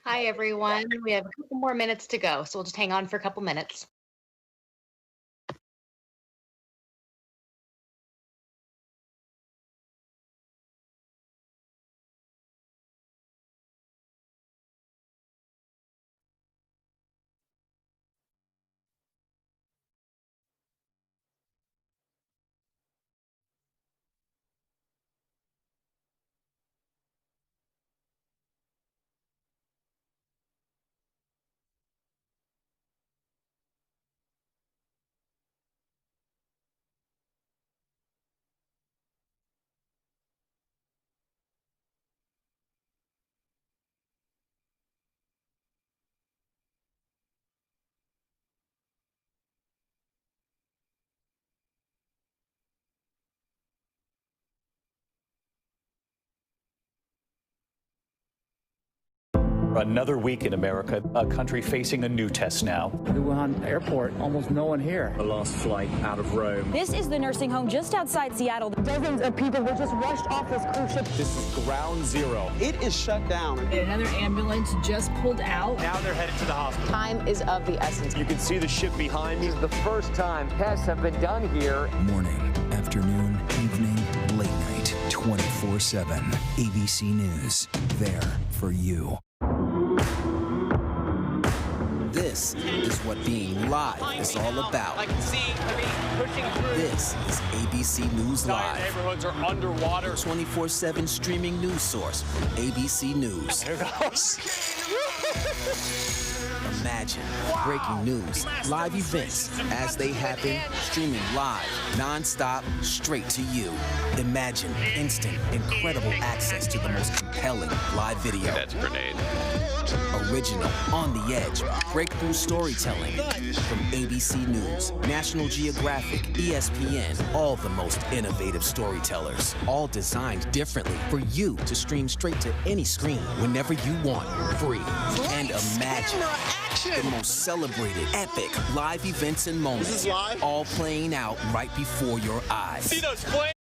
Hi, everyone. We have a couple more minutes to go, so we'll just hang on for a couple minutes. Another week in America, a country facing a new test now. The Wuhan airport, almost no one here. The last flight out of Rome. This is the nursing home just outside Seattle. Dozens of people were just rushed off this cruise ship. This is ground zero. It is shut down. Another ambulance just pulled out. Now they're headed to the hospital. Time is of the essence. You can see the ship behind me. This is the first time tests have been done here. Morning, afternoon, evening, late night, 24/7. ABC News. There for you. This is what being live is all about. I can see pushing through. This is ABC News Live. Neighborhoods are underwater. 24/7 streaming news source from ABC News. There goes. Imagine breaking news, live events as they happen, streaming live, non-stop, straight to you. Imagine instant, incredible access to the most compelling live video. That's a grenade. Original, on the edge, breakthrough storytelling from ABC News, National Geographic, ESPN, all the most innovative storytellers, all designed differently for you to stream straight to any screen whenever you want, free. And imagine the most celebrated, epic live events and moments, This is live? all playing out right before your eyes. See those flames?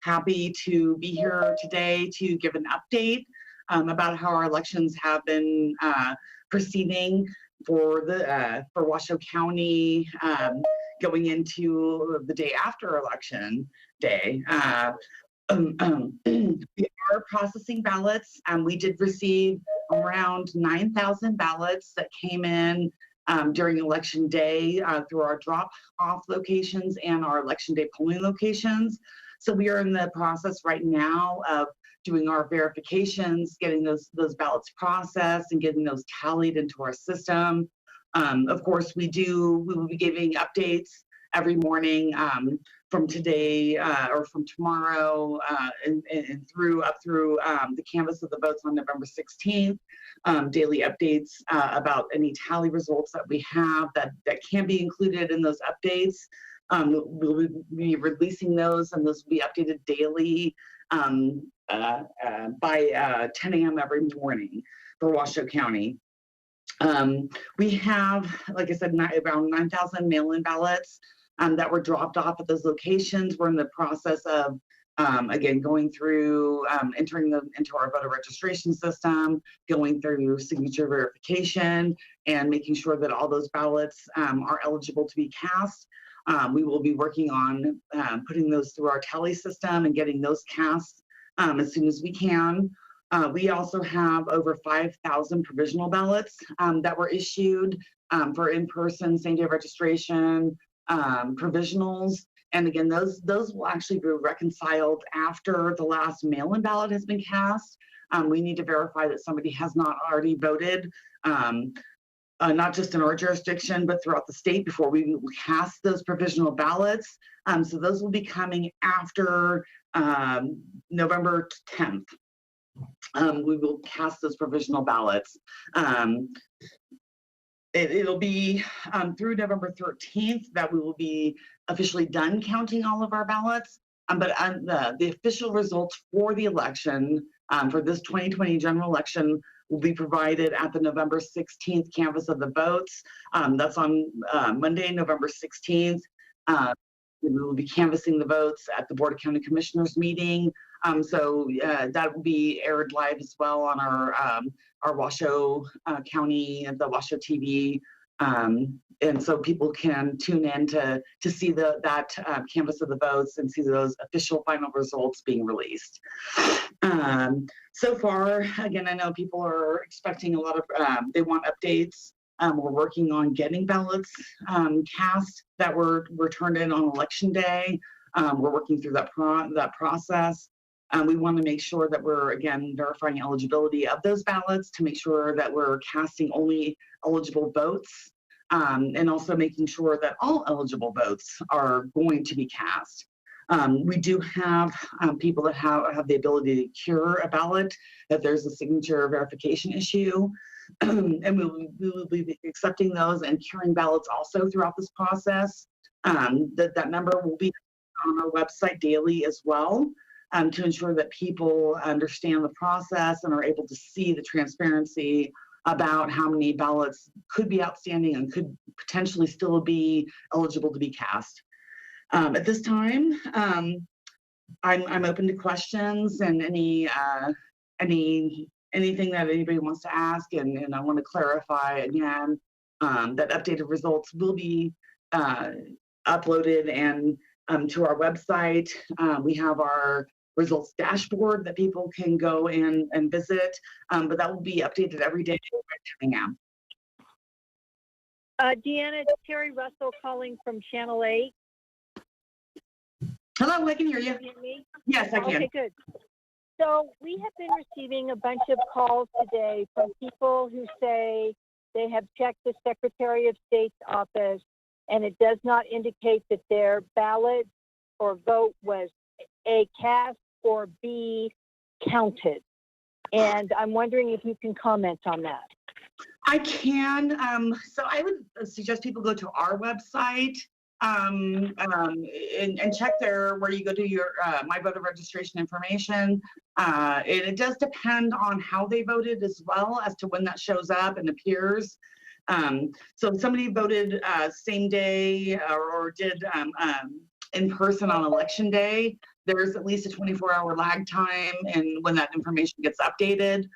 Happy to be here today to give an update about how our elections have been proceeding for Washoe County going into the day after election day. We are processing ballots. We did receive around 9,000 ballots that came in during election day through our drop-off locations and our election day polling locations. So we are in the process right now of doing our verifications, getting those ballots processed and getting those tallied into our system. Of course, we will be giving updates every morning from today or from tomorrow and up through the canvass of the votes on November 16th. Daily updates about any tally results that we have that can be included in those updates. We'll be releasing those, and those will be updated daily by 10 a.m. every morning for Washoe County. We have, like I said, around 9,000 mail-in ballots that were dropped off at those locations. We're in the process of, again, going through, entering them into our voter registration system, going through signature verification, and making sure that all those ballots are eligible to be cast. We will be working on putting those through our tally system and getting those cast as soon as we can. We also have over 5,000 provisional ballots that were issued for in-person same-day registration provisionals. And again, those will actually be reconciled after the last mail-in ballot has been cast. We need to verify that somebody has not already voted, not just in our jurisdiction, but throughout the state before we cast those provisional ballots. So those will be coming after November 10th. We will cast those provisional ballots. It'll be through November 13th that we will be officially done counting all of our ballots. But the official results for the election, for this 2020 general election, will be provided at the November 16th canvass of the votes. That's on Monday, November 16th. We will be canvassing the votes at the Board of County Commissioners meeting. So that will be aired live as well on our Washoe County and the Washoe TV. And so people can tune in to see that canvass of the votes and see those official final results being released. So far, again, I know people are expecting a lot of, they want updates. We're working on getting ballots cast that were turned in on election day. We're working through that process. We want to make sure that we're, again, verifying eligibility of those ballots to make sure that we're casting only eligible votes, and also making sure that all eligible votes are going to be cast. We do have people that have the ability to cure a ballot if there's a signature verification issue. And we will be accepting those and curing ballots also throughout this process. That number will be on our website daily as well, to ensure that people understand the process and are able to see the transparency about how many ballots could be outstanding and could potentially still be eligible to be cast. At this time, I'm open to questions and anything that anybody wants to ask, and I want to clarify again that updated results will be uploaded and to our website. We have our results dashboard that people can go in and visit, but that will be updated every day at 10 a.m. Deanna, it's Terry Russell calling from Channel 8. Hello, I can hear you. Can you hear me? Yes, I can. Okay, good. So we have been receiving a bunch of calls today from people who say they have checked the Secretary of State's office and it does not indicate that their ballot or vote was A, cast, or B, counted. And I'm wondering if you can comment on that. I can. So I would suggest people go to our website and check there where you go to your My Voter Registration information. And it does depend on how they voted as well as to when that shows up and appears. So if somebody voted same day or did in person on election day, there's at least a 24-hour lag time and when that information gets updated.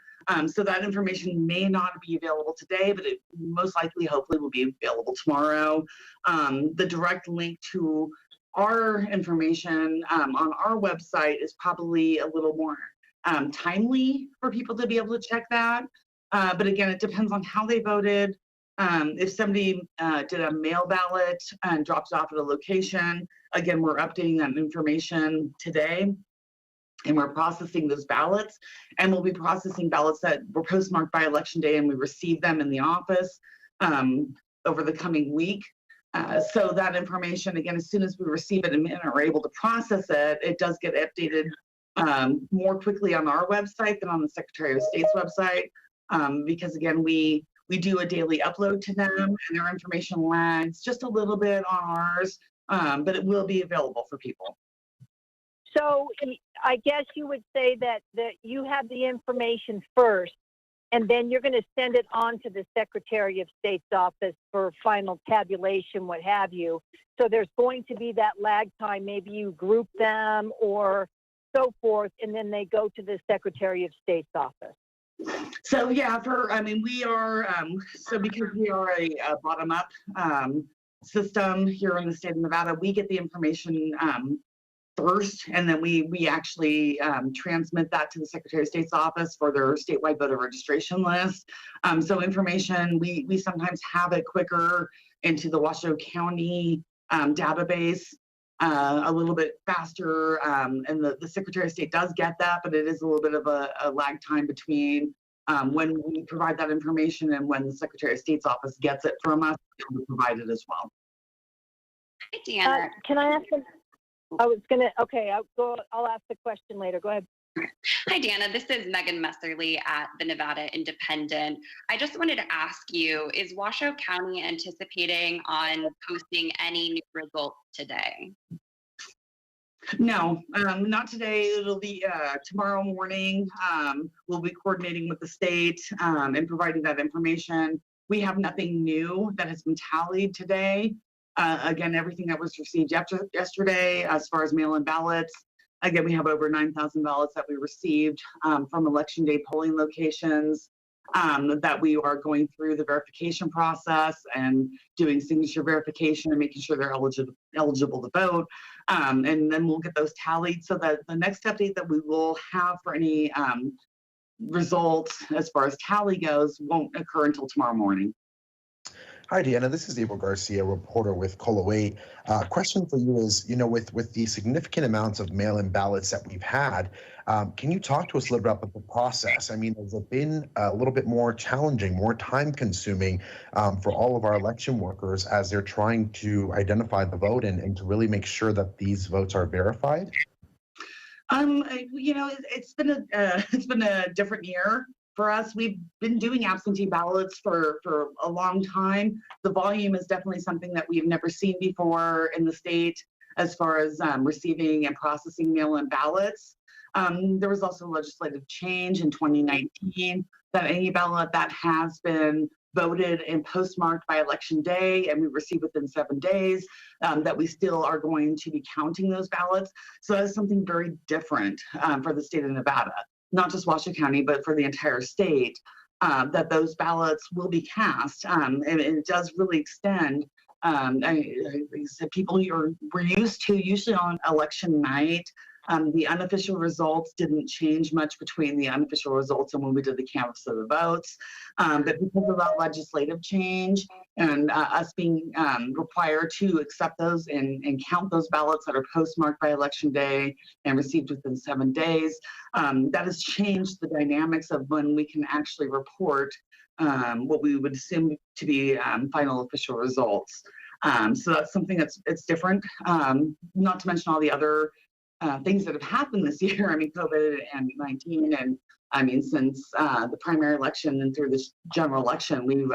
So that information may not be available today, but it most likely, hopefully, will be available tomorrow. The direct link to our information on our website is probably a little more timely for people to be able to check that. But again, it depends on how they voted, If somebody did a mail ballot and dropped it off at a location, again, we're updating that information today. And we're processing those ballots, and we'll be processing ballots that were postmarked by Election Day, and we receive them in the office over the coming week. So that information, again, as soon as we receive it and are able to process it, it does get updated more quickly on our website than on the Secretary of State's website, because again, we do a daily upload to them, and their information lags just a little bit on ours, but it will be available for people. So I guess you would say that you have the information first, and then you're going to send it on to the Secretary of State's office for final tabulation, what have you. So there's going to be that lag time. Maybe you group them or so forth, and then they go to the Secretary of State's office. So yeah, we are, so because we are a bottom-up system here in the state of Nevada, we get the information first, and then we actually transmit that to the Secretary of State's office for their statewide voter registration list. So information, we sometimes have it quicker into the Washoe County database a little bit faster, and the Secretary of State does get that, but it is a little bit of a lag time between when we provide that information and when the Secretary of State's office gets it from us, we provide it as well. Hi, Deanna. Can I ask I was gonna, okay, I'll ask the question later. Go ahead. Hi, Deanna. This is Megan Messerly at the Nevada Independent. I just wanted to ask you, is Washoe County anticipating on posting any new results today? No, not today. It'll be tomorrow morning. We'll be coordinating with the state and providing that information. We have nothing new that has been tallied today. Again, everything that was received yesterday as far as mail-in ballots. Again, we have over 9,000 ballots that we received from Election Day polling locations that we are going through the verification process and doing signature verification and making sure they're eligible to vote. And then we'll get those tallied so that the next update that we will have for any results as far as tally goes won't occur until tomorrow morning. Hi, Deanna. This is Abel Garcia, reporter with KOLO 8. Question for you is, with the significant amounts of mail-in ballots that we've had, can you talk to us a little bit about the process? I mean, has it been a little bit more challenging, more time-consuming for all of our election workers as they're trying to identify the vote and to really make sure that these votes are verified? It's been a different year. For us, we've been doing absentee ballots for a long time. The volume is definitely something that we've never seen before in the state as far as receiving and processing mail-in ballots. There was also legislative change in 2019 that any ballot that has been voted and postmarked by Election Day and we receive within 7 days, that we still are going to be counting those ballots. So that's something very different for the state of Nevada. Not just Washoe County, but for the entire state, that those ballots will be cast. And it does really extend. People we're used to, usually on election night, the unofficial results didn't change much between the unofficial results and when we did the canvass of the votes. But because of that legislative change and us being required to accept those and count those ballots that are postmarked by Election Day and received within 7 days, that has changed the dynamics of when we can actually report what we would assume to be final official results. So that's something it's different, not to mention all the other things that have happened this year. I mean, COVID and 19, and I mean, since the primary election and through this general election, we've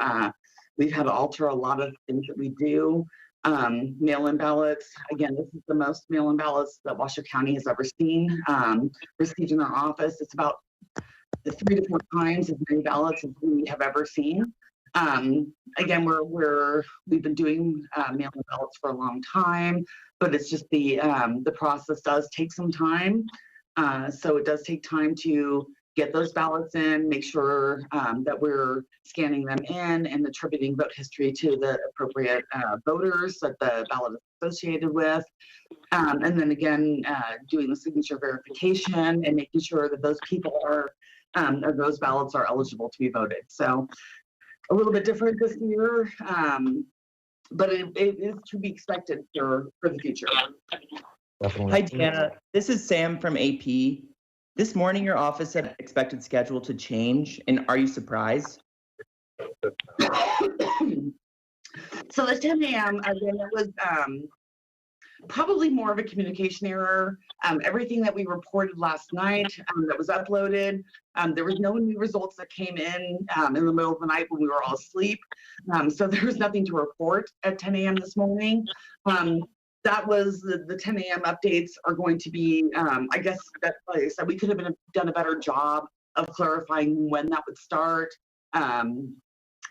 had to alter a lot of things that we do. Mail-in ballots. Again, this is the most mail-in ballots that Washoe County has ever seen received in our office. It's about 3 to 4 times as many ballots as we have ever seen. Again, we've been doing mail-in ballots for a long time, but it's just the process does take some time. So it does take time to get those ballots in, make sure that we're scanning them in and attributing vote history to the appropriate voters that the ballot is associated with. And then again, doing the signature verification and making sure that those people are, or those ballots are eligible to be voted. So a little bit different this year, but it is to be expected for the future. Definitely. Hi, Deanna. This is Sam from AP. This morning, your office said expected schedule to change, and are you surprised? So the 10 a.m. again, it was probably more of a communication error. Everything that we reported last night that was uploaded, there was no new results that came in the middle of the night when we were all asleep. So there was nothing to report at 10 a.m. this morning. That was the 10 a.m. updates are going to be, I guess that, like I said, we could have done a better job of clarifying when that would start.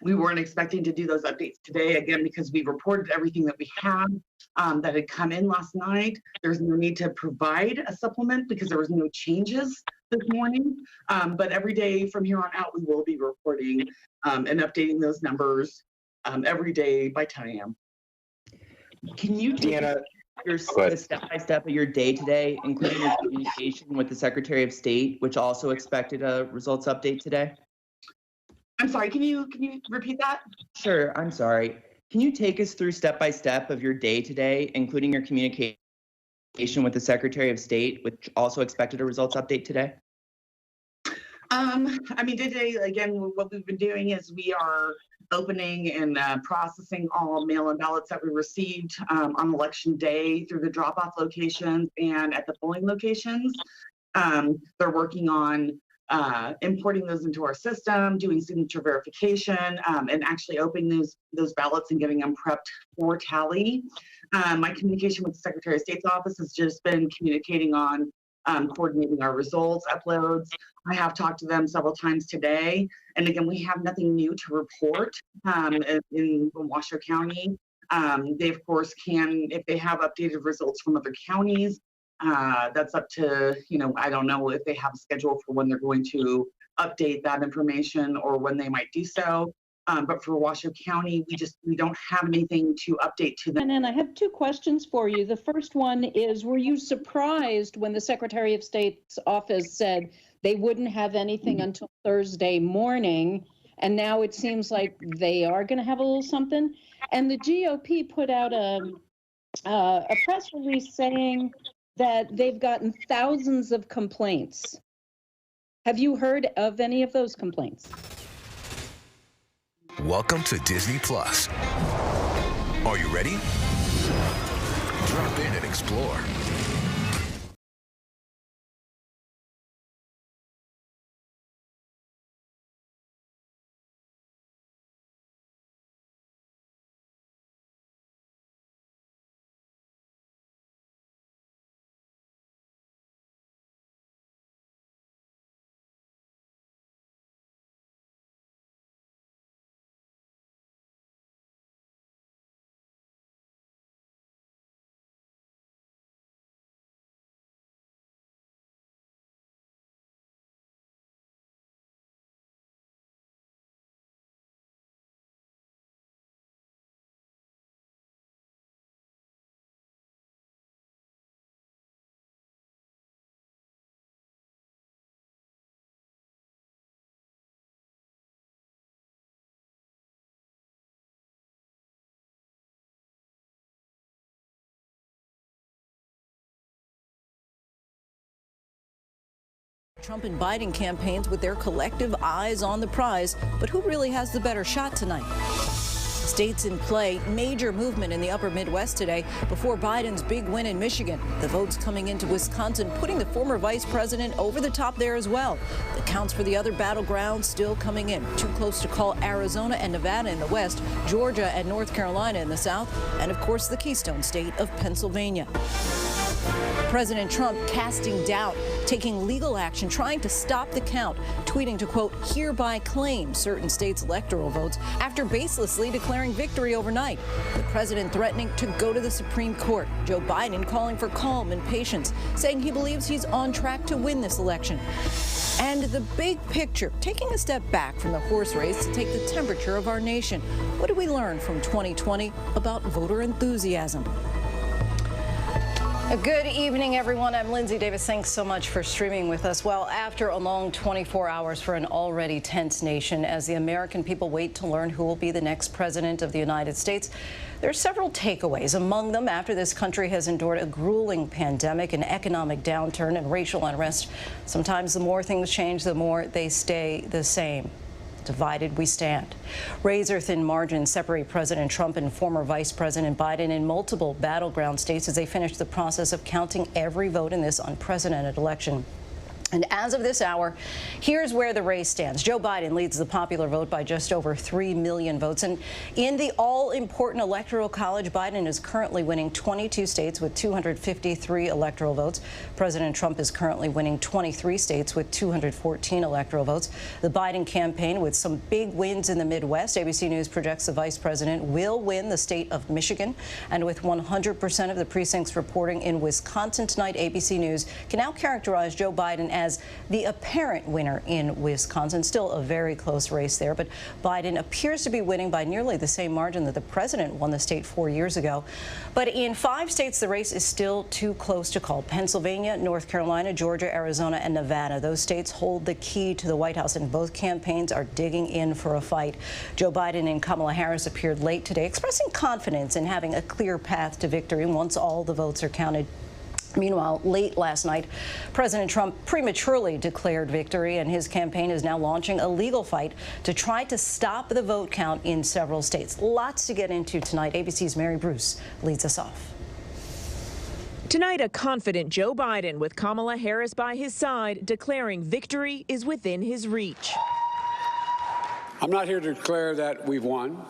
We weren't expecting to do those updates today, again, because we reported everything that we had that had come in last night. There's no need to provide a supplement because there was no changes this morning. But every day from here on out, we will be reporting and updating those numbers every day by 10 a.m. Can you take your step-by-step of your day today, including your communication with the Secretary of State, which also expected a results update today? I'm sorry, can you repeat that? Sure, I'm sorry. Can you take us through step-by-step of your day today, including your communication with the Secretary of State, which also expected a results update today? I mean, today, again, what we've been doing is we are opening and processing all mail-in ballots that we received on election day through the drop-off locations and at the polling locations. They're working on importing those into our system, doing signature verification, and actually opening those ballots and getting them prepped for tally. My communication with the Secretary of State's office has just been communicating on coordinating our results, uploads. I have talked to them several times today. And again, we have nothing new to report in Washoe County. They, of course, can, if they have updated results from other counties, that's up to, I don't know if they have a schedule for when they're going to update that information or when they might do so. But for Washoe County, we don't have anything to update to them. And I have two questions for you. The first one is, were you surprised when the Secretary of State's office said they wouldn't have anything until Thursday morning, and now it seems like they are going to have a little something? And the GOP put out a press release saying that they've gotten thousands of complaints. Have you heard of any of those complaints? Welcome to Disney Plus. Are you ready? Drop in and explore. Trump and Biden campaigns with their collective eyes on the prize, but who really has the better shot tonight? States in play, major movement in the upper Midwest today before Biden's big win in Michigan. The votes coming into Wisconsin, putting the former vice president over the top there as well. The counts for the other battlegrounds still coming in. Too close to call Arizona and Nevada in the west, Georgia and North Carolina in the south, and of course the Keystone State of Pennsylvania. President Trump casting doubt, taking legal action, trying to stop the count, tweeting to, quote, hereby claim certain states' electoral votes after baselessly declaring victory overnight. The president threatening to go to the Supreme Court. Joe Biden calling for calm and patience, saying he believes he's on track to win this election. And the big picture, taking a step back from the horse race to take the temperature of our nation. What did we learn from 2020 about voter enthusiasm? Good evening, everyone. I'm Lindsay Davis. Thanks so much for streaming with us. Well, after a long 24 hours for an already tense nation, as the American people wait to learn who will be the next president of the United States, there are several takeaways. Among them, after this country has endured a grueling pandemic, an economic downturn, and racial unrest, sometimes the more things change, the more they stay the same. Divided we stand. Razor-thin margins separate President Trump and former Vice President Biden in multiple battleground states as they finish the process of counting every vote in this unprecedented election. And as of this hour, here's where the race stands. Joe Biden leads the popular vote by just over 3 million votes. And in the all-important Electoral College, Biden is currently winning 22 states with 253 electoral votes. President Trump is currently winning 23 states with 214 electoral votes. The Biden campaign with some big wins in the Midwest. ABC News projects the vice president will win the state of Michigan. And with 100% of the precincts reporting in Wisconsin tonight, ABC News can now characterize Joe Biden as the apparent winner in Wisconsin. Still a very close race there, but Biden appears to be winning by nearly the same margin that the president won the state 4 years ago. But in 5 states, the race is still too close to call. Pennsylvania, North Carolina, Georgia, Arizona, and Nevada. Those states hold the key to the White House, and both campaigns are digging in for a fight. Joe Biden and Kamala Harris appeared late today, expressing confidence in having a clear path to victory once all the votes are counted. Meanwhile, late last night, President Trump prematurely declared victory, and his campaign is now launching a legal fight to try to stop the vote count in several states. Lots to get into tonight. ABC's Mary Bruce leads us off. Tonight, a confident Joe Biden with Kamala Harris by his side, declaring victory is within his reach. I'm not here to declare that we've won,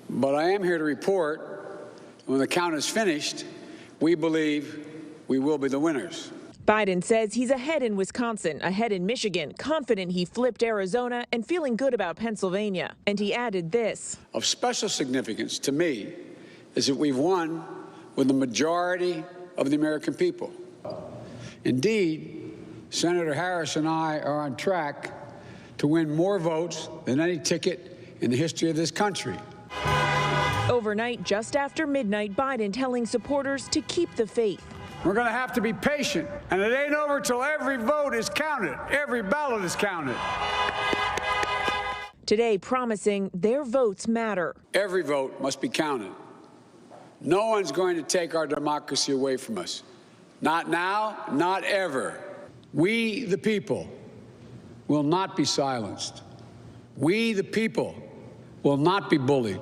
but I am here to report when the count is finished, we believe we will be the winners. Biden says he's ahead in Wisconsin, ahead in Michigan, confident he flipped Arizona, and feeling good about Pennsylvania. And he added this. Of special significance to me is that we've won with the majority of the American people. Indeed, Senator Harris and I are on track to win more votes than any ticket in the history of this country. Overnight, just after midnight, Biden telling supporters to keep the faith. We're going to have to be patient, and it ain't over till every vote is counted. Every ballot is counted. Today, promising their votes matter. Every vote must be counted. No one's going to take our democracy away from us. Not now, not ever. We, the people, will not be silenced. We, the people, will not be bullied.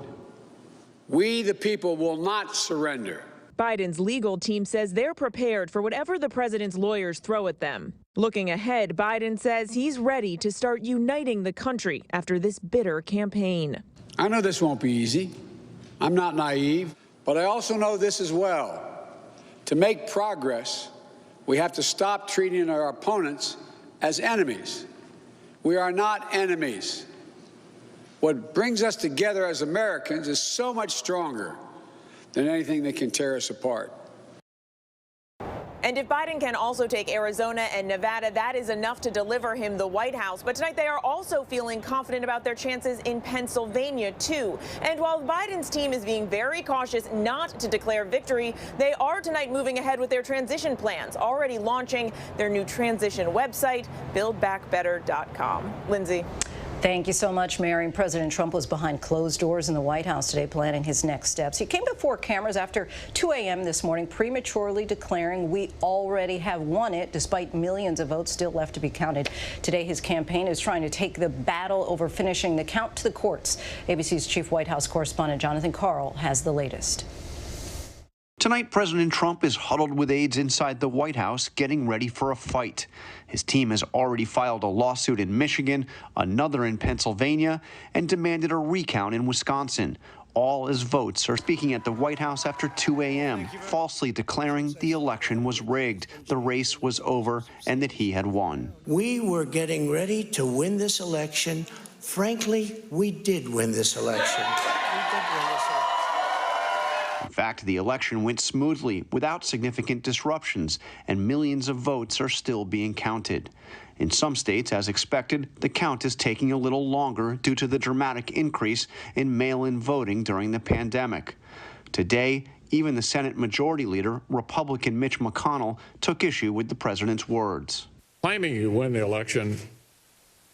We, the people, will not surrender. Biden's legal team says they're prepared for whatever the president's lawyers throw at them. Looking ahead, Biden says he's ready to start uniting the country after this bitter campaign. I know this won't be easy. I'm not naive, but I also know this as well. To make progress, we have to stop treating our opponents as enemies. We are not enemies. What brings us together as Americans is so much stronger than anything that can tear us apart. And if Biden can also take Arizona and Nevada, that is enough to deliver him the White House. But tonight they are also feeling confident about their chances in Pennsylvania, too. And while Biden's team is being very cautious not to declare victory, they are tonight moving ahead with their transition plans, already launching their new transition website, buildbackbetter.com. Lindsay. Thank you so much, Mary. President Trump was behind closed doors in the White House today planning his next steps. He came before cameras after 2 a.m. this morning, prematurely declaring we already have won it, despite millions of votes still left to be counted. Today, his campaign is trying to take the battle over finishing the count to the courts. ABC's chief White House correspondent Jonathan Karl has the latest. Tonight, President Trump is huddled with aides inside the White House, getting ready for a fight. His team has already filed a lawsuit in Michigan, another in Pennsylvania, and demanded a recount in Wisconsin. All as votes are speaking at the White House after 2 a.m., falsely declaring the election was rigged, the race was over, and that he had won. We were getting ready to win this election. Frankly, we did win this election. In fact, the election went smoothly, without significant disruptions, and millions of votes are still being counted. In some states, as expected, the count is taking a little longer due to the dramatic increase in mail-in voting during the pandemic. Today, Even the Senate Majority Leader, Republican Mitch McConnell, took issue with the president's words. Claiming you win the election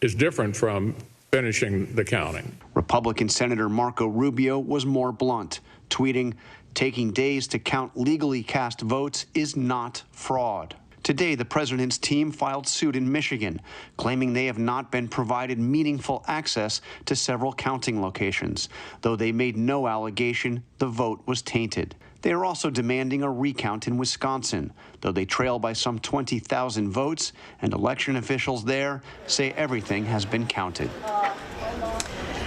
is different from finishing the counting. Republican Senator Marco Rubio was more blunt, tweeting, "Taking days to count legally cast votes is not fraud." Today, the president's team filed suit in Michigan, claiming they have not been provided meaningful access to several counting locations, though they made no allegation the vote was tainted. They are also demanding a recount in Wisconsin, though they trail by some 20,000 votes, and election officials there say everything has been counted.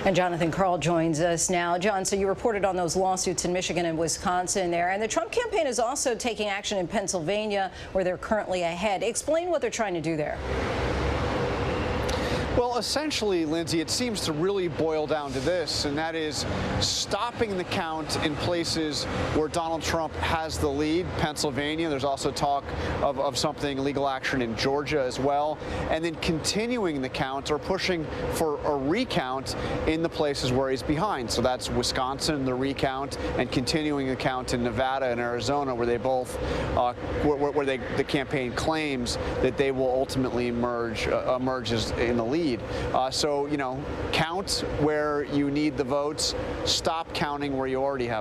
And Jonathan Karl joins us now. John, so you reported on those lawsuits in Michigan and Wisconsin there, and the Trump campaign is also taking action in Pennsylvania, where they're currently ahead. Explain what they're trying to do there. Well, essentially, Lindsay, it seems to really boil down to this, and that is stopping the count in places where Donald Trump has the lead. Pennsylvania, there's also talk of something, legal action in Georgia as well, and then continuing the count or pushing for a recount in the places where he's behind. So that's Wisconsin, the recount, and continuing the count in Nevada and Arizona, where they both, the campaign claims that they will ultimately emerge as in the lead. So, count where you need the votes, stop counting where you already have